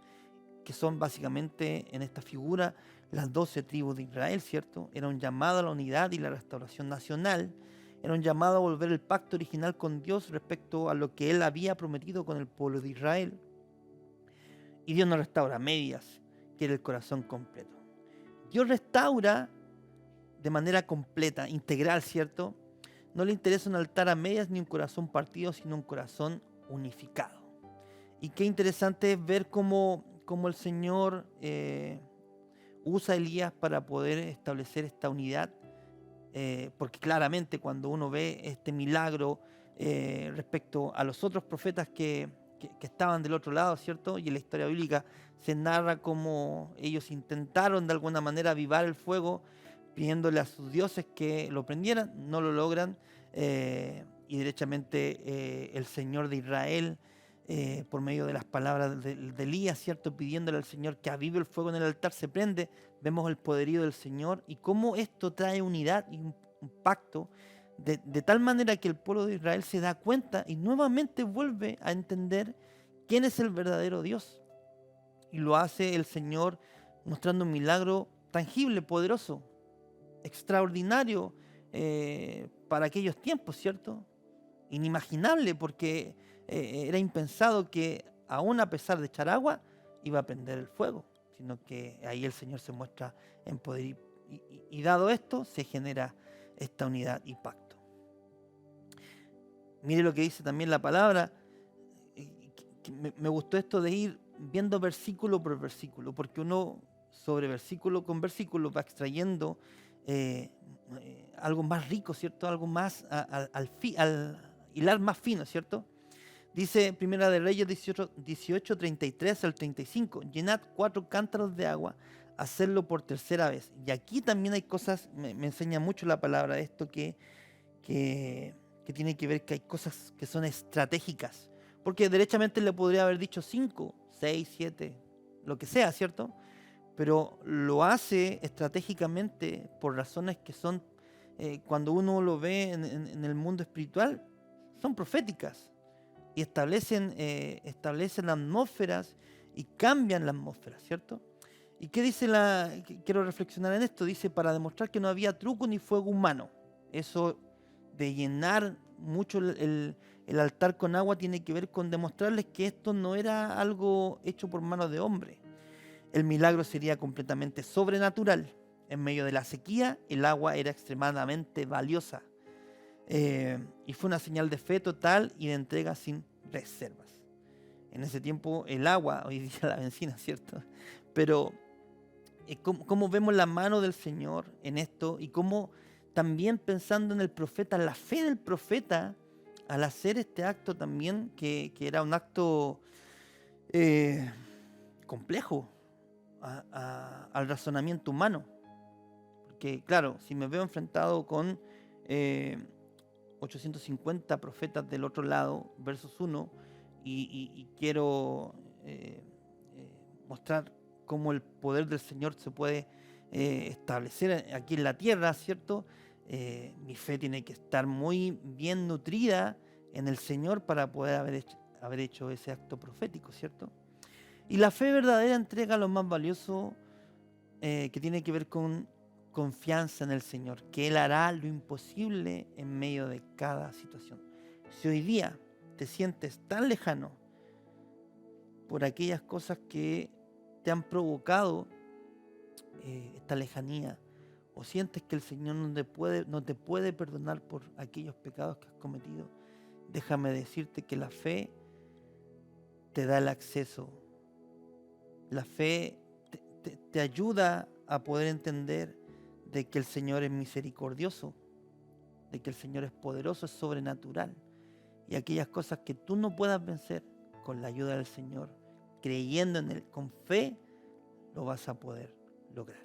que son básicamente en esta figura las 12 tribus de Israel, ¿cierto? Era un llamado a la unidad y la restauración nacional. Era un llamado a volver el pacto original con Dios respecto a lo que Él había prometido con el pueblo de Israel. Y Dios no restaura medias, quiere el corazón completo. Dios restaura de manera completa, integral, ¿cierto? No le interesa un altar a medias ni un corazón partido, sino un corazón unificado. Y qué interesante es ver cómo el Señor usa a Elías para poder establecer esta unidad, porque claramente cuando uno ve este milagro respecto a los otros profetas que estaban del otro lado, ¿cierto? Y en la historia bíblica se narra cómo ellos intentaron de alguna manera avivar el fuego, pidiéndole a sus dioses que lo prendieran, no lo logran. y derechamente el Señor de Israel, por medio de las palabras de Elías, ¿cierto? Pidiéndole al Señor que avive el fuego en el altar, se prende. Vemos el poderío del Señor y cómo esto trae unidad y un pacto de tal manera que el pueblo de Israel se da cuenta y nuevamente vuelve a entender quién es el verdadero Dios. Y lo hace el Señor mostrando un milagro tangible, poderoso, extraordinario para aquellos tiempos, ¿cierto? Inimaginable, porque era impensado que aún a pesar de echar agua iba a prender el fuego, sino que ahí el Señor se muestra en poder y dado esto se genera esta unidad y pacto. Mire lo que dice también la palabra. Que me gustó esto de ir viendo versículo por versículo, porque uno sobre versículo con versículo va extrayendo algo más rico, ¿cierto? Algo más al hilar más fino, ¿cierto? Dice Primera de Reyes 18, 33 al 35, llenad 4 cántaros de agua, hacerlo por tercera vez. Y aquí también hay cosas, me enseña mucho la palabra de esto, que tiene que ver que hay cosas que son estratégicas. Porque derechamente le podría haber dicho 5, 6, 7, lo que sea, ¿cierto? Pero lo hace estratégicamente por razones que son, cuando uno lo ve en el mundo espiritual, son proféticas y establecen atmósferas y cambian la atmósfera, ¿cierto? ¿Y qué dice quiero reflexionar en esto? Dice, para demostrar que no había truco ni fuego humano. Eso de llenar mucho el altar con agua tiene que ver con demostrarles que esto no era algo hecho por manos de hombre. El milagro sería completamente sobrenatural. En medio de la sequía, el agua era extremadamente valiosa. Y fue una señal de fe total y de entrega sin reservas. En ese tiempo el agua, hoy día la benzina, ¿cierto? Pero cómo vemos la mano del Señor en esto y cómo también pensando en el profeta, la fe del profeta al hacer este acto también, que era un acto complejo al razonamiento humano. Porque claro, si me veo enfrentado con 850 profetas del otro lado versus uno y quiero mostrar cómo el poder del Señor se puede establecer aquí en la tierra, ¿cierto? Mi fe tiene que estar muy bien nutrida en el Señor para poder haber hecho ese acto profético, ¿cierto? Y la fe verdadera entrega lo más valioso que tiene que ver con confianza en el Señor, que Él hará lo imposible en medio de cada situación. Si hoy día te sientes tan lejano por aquellas cosas que te han provocado esta lejanía, o sientes que el Señor no te puede perdonar por aquellos pecados que has cometido, déjame decirte que la fe te da el acceso. La fe te ayuda a poder entender de que el Señor es misericordioso, de que el Señor es poderoso, es sobrenatural. Y aquellas cosas que tú no puedas vencer, con la ayuda del Señor, creyendo en Él, con fe, lo vas a poder lograr.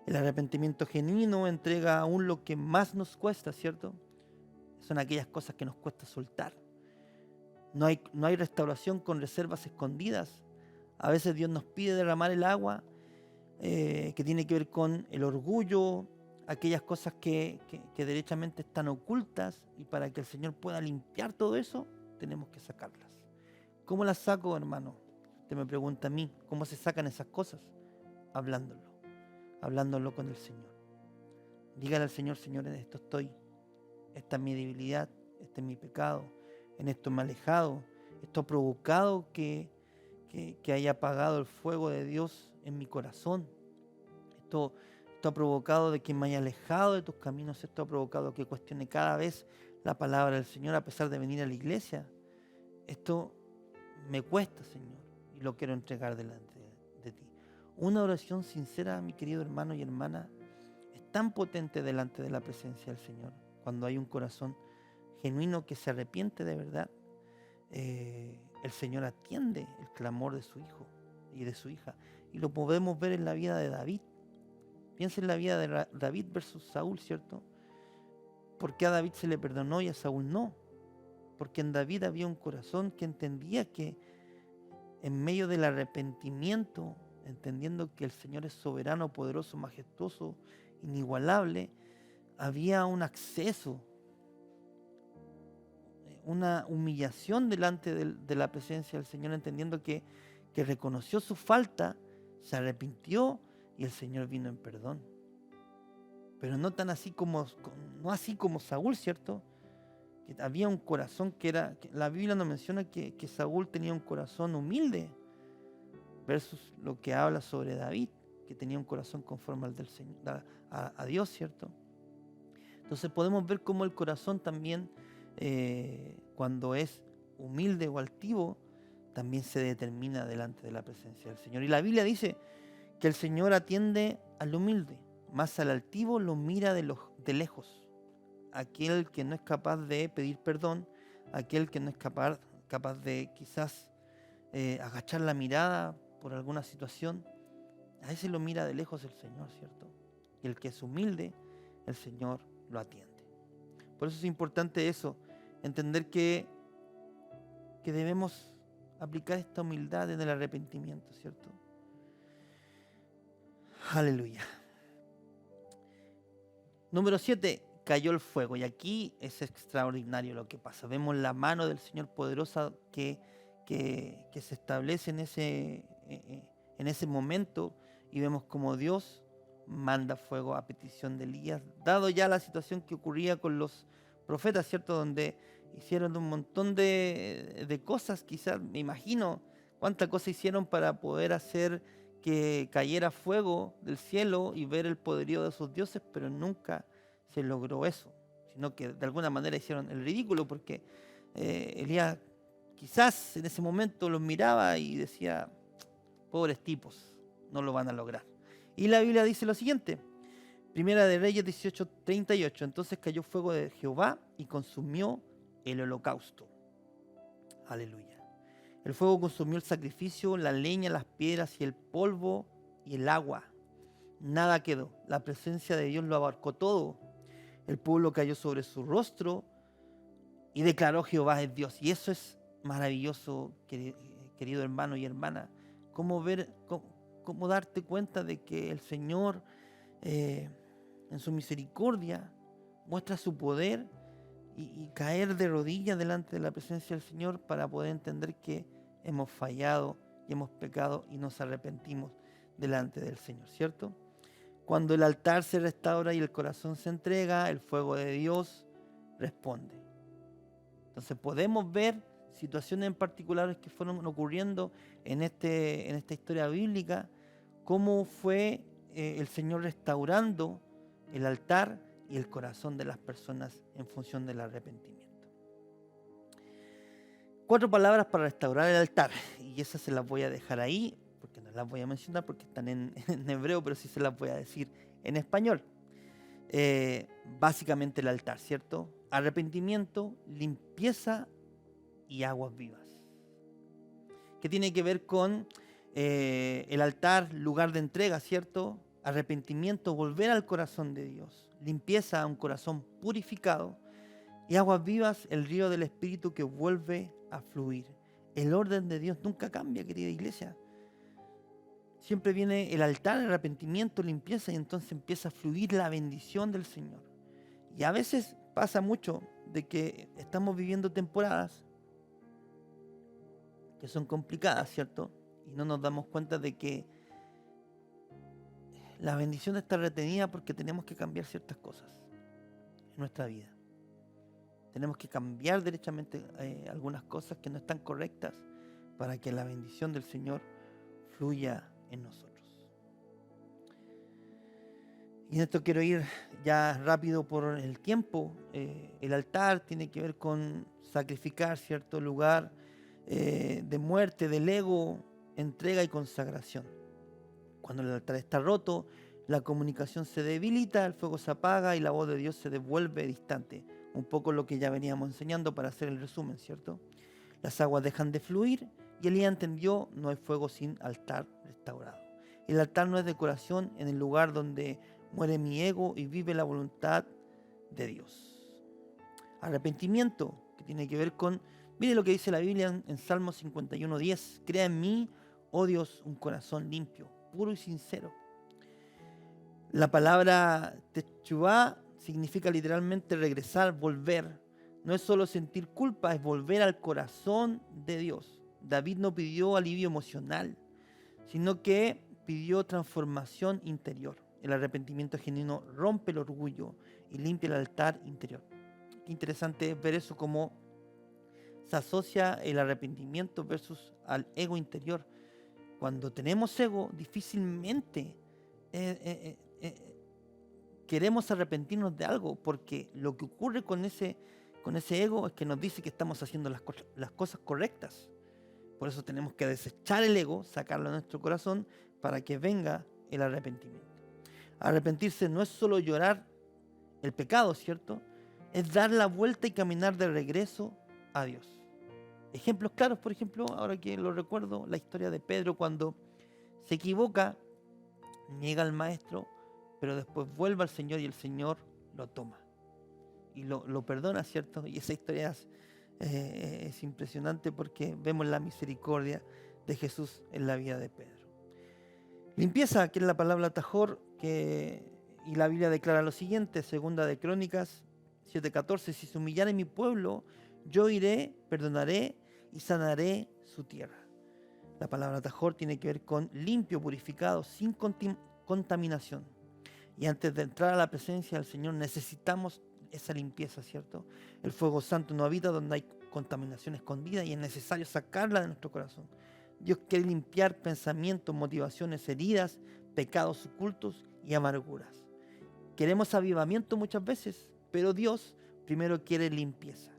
El arrepentimiento genuino entrega aún lo que más nos cuesta, ¿cierto? Son aquellas cosas que nos cuesta soltar. No hay restauración con reservas escondidas. A veces Dios nos pide derramar el agua que tiene que ver con el orgullo, aquellas cosas que derechamente están ocultas, y para que el Señor pueda limpiar todo eso, tenemos que sacarlas. ¿Cómo las saco, hermano? Usted me pregunta a mí, ¿cómo se sacan esas cosas? Hablándolo con el Señor. Dígale al Señor, Señor, en esto estoy, esta es mi debilidad, este es mi pecado, en esto me he alejado, esto ha provocado que haya apagado el fuego de Dios en mi corazón. Esto ha provocado de que me haya alejado de tus caminos. Esto ha provocado que cuestione cada vez la palabra del Señor a pesar de venir a la iglesia. Esto me cuesta, Señor, y lo quiero entregar delante de ti. Una oración sincera, mi querido hermano y hermana, es tan potente delante de la presencia del Señor. Cuando hay un corazón genuino que se arrepiente de verdad, el Señor atiende el clamor de su hijo y de su hija. Y lo podemos ver en la vida de David. Piensa en la vida de David versus Saúl, ¿cierto? por qué a David se le perdonó y a Saúl no. Porque en David había un corazón que entendía que en medio del arrepentimiento, entendiendo que el Señor es soberano, poderoso, majestuoso, inigualable, había un acceso, una humillación delante de la presencia del Señor, entendiendo que reconoció su falta, se arrepintió y el Señor vino en perdón. Pero no así como Saúl, ¿cierto? Que había un corazón que la Biblia nos menciona que Saúl tenía un corazón humilde, versus lo que habla sobre David, que tenía un corazón conforme al del Señor, a Dios, ¿cierto? Entonces podemos ver cómo el corazón también, cuando es humilde o altivo, también se determina delante de la presencia del Señor. Y la Biblia dice que el Señor atiende al humilde, más al altivo lo mira de lejos. Aquel que no es capaz de pedir perdón, aquel que no es capaz de quizás agachar la mirada por alguna situación, a ese lo mira de lejos el Señor, ¿cierto? Y el que es humilde, el Señor lo atiende. Por eso es importante eso, entender que debemos aplicar esta humildad en el arrepentimiento, ¿cierto? Aleluya. Número 7, cayó el fuego. Y aquí es extraordinario lo que pasa. Vemos la mano del Señor poderosa que se establece en ese momento, y vemos como Dios manda fuego a petición de Elías, dado ya la situación que ocurría con los profetas, ¿cierto? Donde hicieron un montón de cosas, quizás, me imagino, cuántas cosas hicieron para poder hacer que cayera fuego del cielo y ver el poderío de sus dioses, pero nunca se logró eso, sino que de alguna manera hicieron el ridículo, porque Elías quizás en ese momento los miraba y decía, pobres tipos, no lo van a lograr. Y la Biblia dice lo siguiente, Primera de Reyes 18:38, entonces cayó fuego de Jehová y consumió el holocausto. Aleluya. El fuego consumió el sacrificio, la leña, las piedras y el polvo y el agua. Nada quedó. La presencia de Dios lo abarcó todo. El pueblo cayó sobre su rostro y declaró Jehová es Dios. Y eso es maravilloso, querido hermano y hermana. Cómo darte cuenta de que el Señor, en su misericordia, muestra su poder y caer de rodillas delante de la presencia del Señor para poder entender que hemos fallado y hemos pecado y nos arrepentimos delante del Señor, ¿cierto? Cuando el altar se restaura y el corazón se entrega, el fuego de Dios responde. Entonces podemos ver situaciones en particulares que fueron ocurriendo en esta historia bíblica, cómo fue el Señor restaurando el altar y el corazón de las personas en función del arrepentimiento. 4 palabras para restaurar el altar, y esas se las voy a dejar ahí, porque no las voy a mencionar porque están en hebreo, pero sí se las voy a decir en español. Básicamente el altar, ¿cierto? Arrepentimiento, limpieza y aguas vivas. ¿Qué tiene que ver con el altar, lugar de entrega, ¿cierto? Arrepentimiento, volver al corazón de Dios. Limpieza, a un corazón purificado. Y aguas vivas, el río del Espíritu que vuelve a fluir. El orden de Dios nunca cambia, querida iglesia. Siempre viene el altar, el arrepentimiento, limpieza, y entonces empieza a fluir la bendición del Señor. Y a veces pasa mucho de que estamos viviendo temporadas que son complicadas, ¿cierto? Y no nos damos cuenta de que la bendición está retenida porque tenemos que cambiar ciertas cosas en nuestra vida. Tenemos que cambiar derechamente algunas cosas que no están correctas para que la bendición del Señor fluya en nosotros. Y en esto quiero ir ya rápido por el tiempo. El altar tiene que ver con sacrificar cierto lugar de muerte, del ego, entrega y consagración. Cuando el altar está roto, la comunicación se debilita, el fuego se apaga y la voz de Dios se devuelve distante. Un poco lo que ya veníamos enseñando para hacer el resumen, ¿cierto? Las aguas dejan de fluir y Elías entendió, no hay fuego sin altar restaurado. El altar no es decoración en el lugar donde muere mi ego y vive la voluntad de Dios. Arrepentimiento, que tiene que ver con, mire lo que dice la Biblia en Salmo 51:10. Crea en mí, oh Dios, un corazón limpio, puro y sincero. La palabra techuvá significa literalmente regresar, volver. No es solo sentir culpa, es volver al corazón de Dios. David no pidió alivio emocional, sino que pidió transformación interior. El arrepentimiento genuino rompe el orgullo y limpia el altar interior. Qué interesante ver eso, como se asocia el arrepentimiento versus al ego interior. Cuando tenemos ego, difícilmente queremos arrepentirnos de algo, porque lo que ocurre con ese ego es que nos dice que estamos haciendo las cosas correctas. Por eso tenemos que desechar el ego, sacarlo de nuestro corazón para que venga el arrepentimiento. Arrepentirse no es solo llorar el pecado, ¿cierto? Es dar la vuelta y caminar de regreso a Dios. Ejemplos claros, por ejemplo, ahora que lo recuerdo, la historia de Pedro cuando se equivoca, niega al maestro, pero después vuelve al Señor y el Señor lo toma y lo perdona, ¿cierto? Y esa historia es impresionante porque vemos la misericordia de Jesús en la vida de Pedro. Limpieza, que es la palabra tajor, y la Biblia declara lo siguiente, segunda de Crónicas 7:14, si se humillare mi pueblo, yo iré, perdonaré y sanaré su tierra. La palabra tajor tiene que ver con limpio, purificado, sin contaminación. Y antes de entrar a la presencia del Señor necesitamos esa limpieza, ¿cierto? El fuego santo no habita donde hay contaminación escondida y es necesario sacarla de nuestro corazón. Dios quiere limpiar pensamientos, motivaciones, heridas, pecados ocultos y amarguras. Queremos avivamiento muchas veces, pero Dios primero quiere limpieza.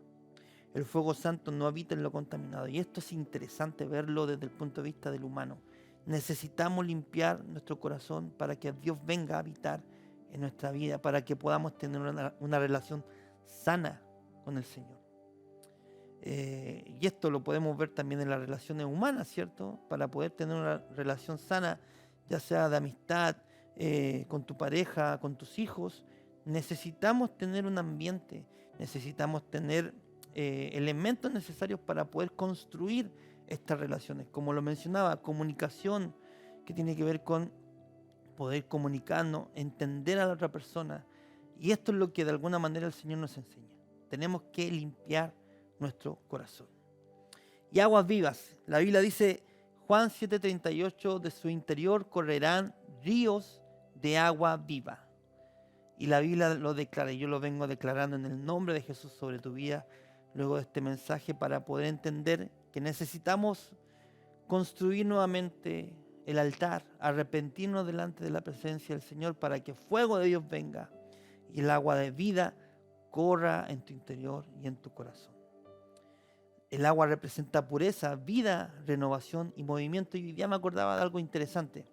El fuego santo no habita en lo contaminado, y esto es interesante verlo desde el punto de vista del humano. Necesitamos limpiar nuestro corazón para que Dios venga a habitar en nuestra vida, para que podamos tener una relación sana con el Señor. Y esto lo podemos ver también en las relaciones humanas, ¿cierto? Para poder tener una relación sana, ya sea de amistad, con tu pareja, con tus hijos, necesitamos tener un ambiente, necesitamos tener elementos necesarios para poder construir estas relaciones. Como lo mencionaba, comunicación, que tiene que ver con poder comunicarnos, entender a la otra persona. Y esto es lo que de alguna manera el Señor nos enseña. Tenemos que limpiar nuestro corazón. Y aguas vivas. La Biblia dice, Juan 7:38, de su interior correrán ríos de agua viva. Y la Biblia lo declara, y yo lo vengo declarando en el nombre de Jesús sobre tu vida, luego de este mensaje, para poder entender que necesitamos construir nuevamente el altar, arrepentirnos delante de la presencia del Señor para que fuego de Dios venga y el agua de vida corra en tu interior y en tu corazón. El agua representa pureza, vida, renovación y movimiento. Y ya me acordaba de algo interesante.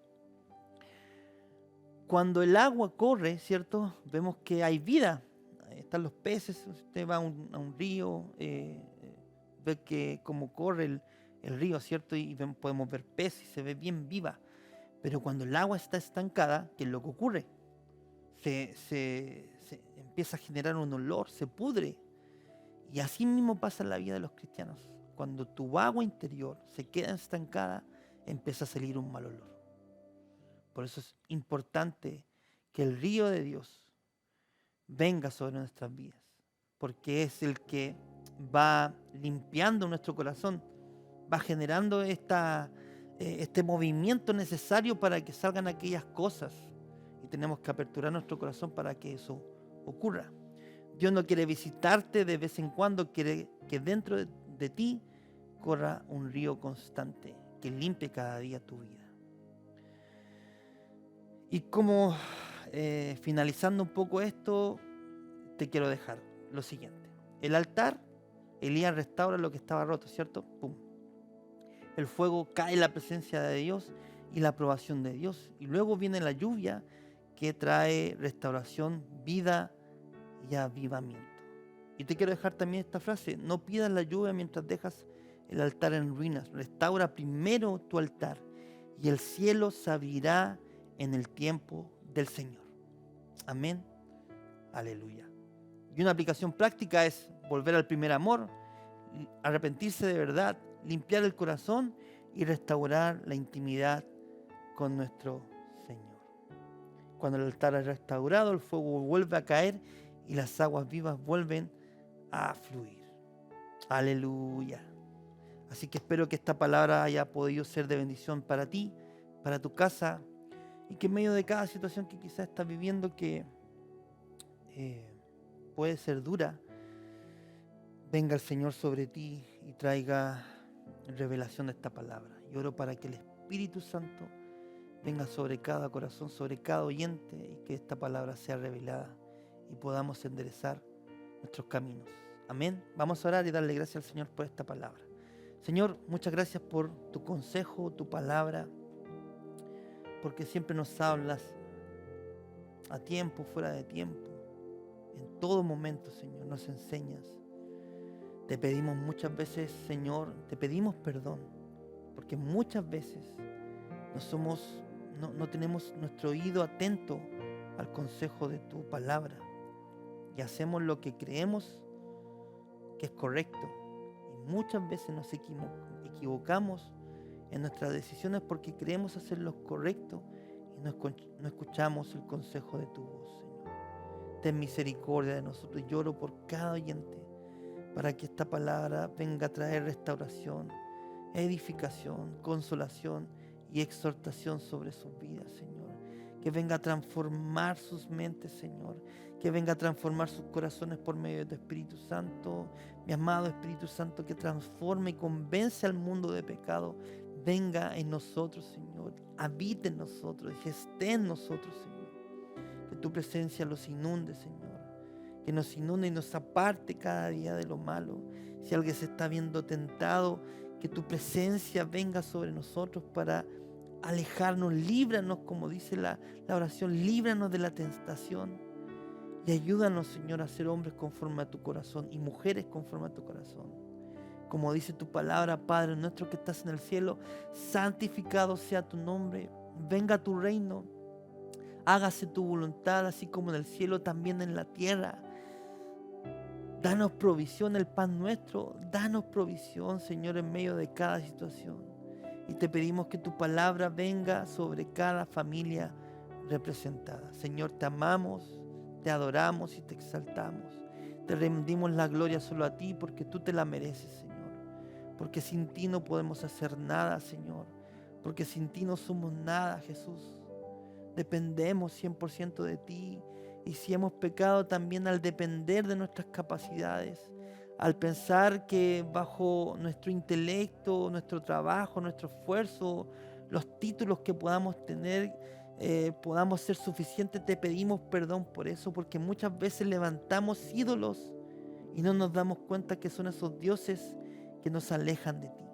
Cuando el agua corre, ¿cierto? Vemos que hay vida. Están los peces. Usted va a un río, ve que cómo corre el río, ¿cierto? Y podemos ver peces y se ve bien viva. Pero cuando el agua está estancada, ¿qué es lo que ocurre? Se empieza a generar un olor, se pudre. Y así mismo pasa en la vida de los cristianos. Cuando tu agua interior se queda estancada, empieza a salir un mal olor. Por eso es importante que el río de Dios venga sobre nuestras vidas, porque es el que va limpiando nuestro corazón, va generando este movimiento necesario para que salgan aquellas cosas, y tenemos que aperturar nuestro corazón para que eso ocurra. Dios no quiere visitarte de vez en cuando, quiere que dentro de ti corra un río constante que limpie cada día tu vida. Y como finalizando un poco esto, te quiero dejar lo siguiente. El altar, Elías restaura lo que estaba roto, ¿cierto? ¡Pum! El fuego cae en la presencia de Dios y la aprobación de Dios. Y luego viene la lluvia que trae restauración, vida y avivamiento. Y te quiero dejar también esta frase: no pidas la lluvia mientras dejas el altar en ruinas. Restaura primero tu altar y el cielo se abrirá en el tiempo del Señor. Amén. Aleluya. Y una aplicación práctica es: volver al primer amor, arrepentirse de verdad, limpiar el corazón y restaurar la intimidad con nuestro Señor. Cuando el altar es restaurado, el fuego vuelve a caer y las aguas vivas vuelven a fluir. Aleluya. Así que espero que esta palabra haya podido ser de bendición para ti, para tu casa, y que en medio de cada situación que quizás estás viviendo, que puede ser dura, venga el Señor sobre ti y traiga revelación de esta palabra. Y oro para que el Espíritu Santo venga sobre cada corazón, sobre cada oyente, y que esta palabra sea revelada y podamos enderezar nuestros caminos. Amén. Vamos a orar y darle gracias al Señor por esta palabra. Señor, muchas gracias por tu consejo, tu palabra, porque siempre nos hablas a tiempo, fuera de tiempo, en todo momento, Señor, nos enseñas. Te pedimos muchas veces, Señor, te pedimos perdón, porque muchas veces no tenemos nuestro oído atento al consejo de tu palabra y hacemos lo que creemos que es correcto. Y muchas veces nos equivocamos en nuestras decisiones porque creemos hacer lo correcto y no escuchamos el consejo de tu voz, Señor. Ten misericordia de nosotros. Lloro por cada oyente para que esta palabra venga a traer restauración, edificación, consolación y exhortación sobre sus vidas, Señor. Que venga a transformar sus mentes, Señor. Que venga a transformar sus corazones por medio de tu Espíritu Santo. Mi amado Espíritu Santo, que transforme y convence al mundo de pecado. Venga en nosotros, Señor. Habite en nosotros y esté en nosotros, Señor. Que tu presencia los inunde, Señor. Que nos inunde y nos aparte cada día de lo malo. Si alguien se está viendo tentado, que tu presencia venga sobre nosotros para alejarnos, líbranos, como dice la oración, líbranos de la tentación y ayúdanos, Señor, a ser hombres conforme a tu corazón y mujeres conforme a tu corazón. Como dice tu palabra, Padre nuestro que estás en el cielo, santificado sea tu nombre, venga tu reino, hágase tu voluntad, así como en el cielo, también en la tierra. Danos provisión, el pan nuestro, danos provisión, Señor, en medio de cada situación. Y te pedimos que tu palabra venga sobre cada familia representada. Señor, te amamos, te adoramos y te exaltamos. Te rendimos la gloria solo a ti porque tú te la mereces, Señor. Porque sin ti no podemos hacer nada, Señor. Porque sin ti no somos nada, Jesús. Dependemos 100% de ti. Y si hemos pecado también al depender de nuestras capacidades, al pensar que bajo nuestro intelecto, nuestro trabajo, nuestro esfuerzo, los títulos que podamos tener, podamos ser suficientes, te pedimos perdón por eso, porque muchas veces levantamos ídolos y no nos damos cuenta que son esos dioses que nos alejan de ti.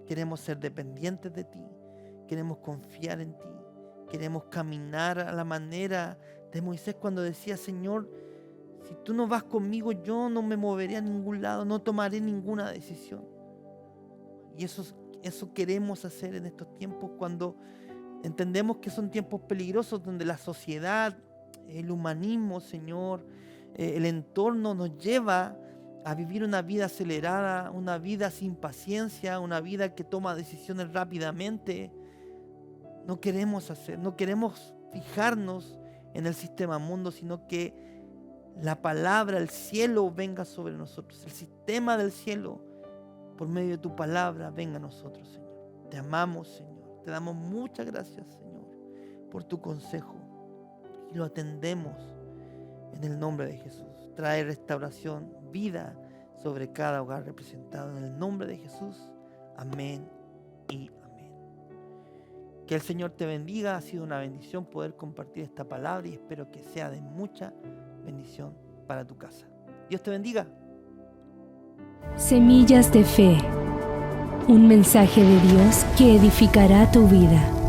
Queremos ser dependientes de ti, queremos confiar en ti, queremos caminar a la manera de Moisés cuando decía, Señor, si tú no vas conmigo, yo no me moveré a ningún lado, no tomaré ninguna decisión. Y eso queremos hacer en estos tiempos cuando entendemos que son tiempos peligrosos donde la sociedad, el humanismo, Señor, el entorno nos lleva a vivir una vida acelerada, una vida sin paciencia, una vida que toma decisiones rápidamente. No queremos fijarnos en el sistema mundo, sino que la palabra, el cielo venga sobre nosotros. El sistema del cielo, por medio de tu palabra, venga a nosotros, Señor. Te amamos, Señor. Te damos muchas gracias, Señor, por tu consejo. Y lo atendemos en el nombre de Jesús. Trae restauración, vida sobre cada hogar representado. En el nombre de Jesús. Amén y amén. Que el Señor te bendiga. Ha sido una bendición poder compartir esta palabra y espero que sea de mucha bendición para tu casa. Dios te bendiga. Semillas de fe. Un mensaje de Dios que edificará tu vida.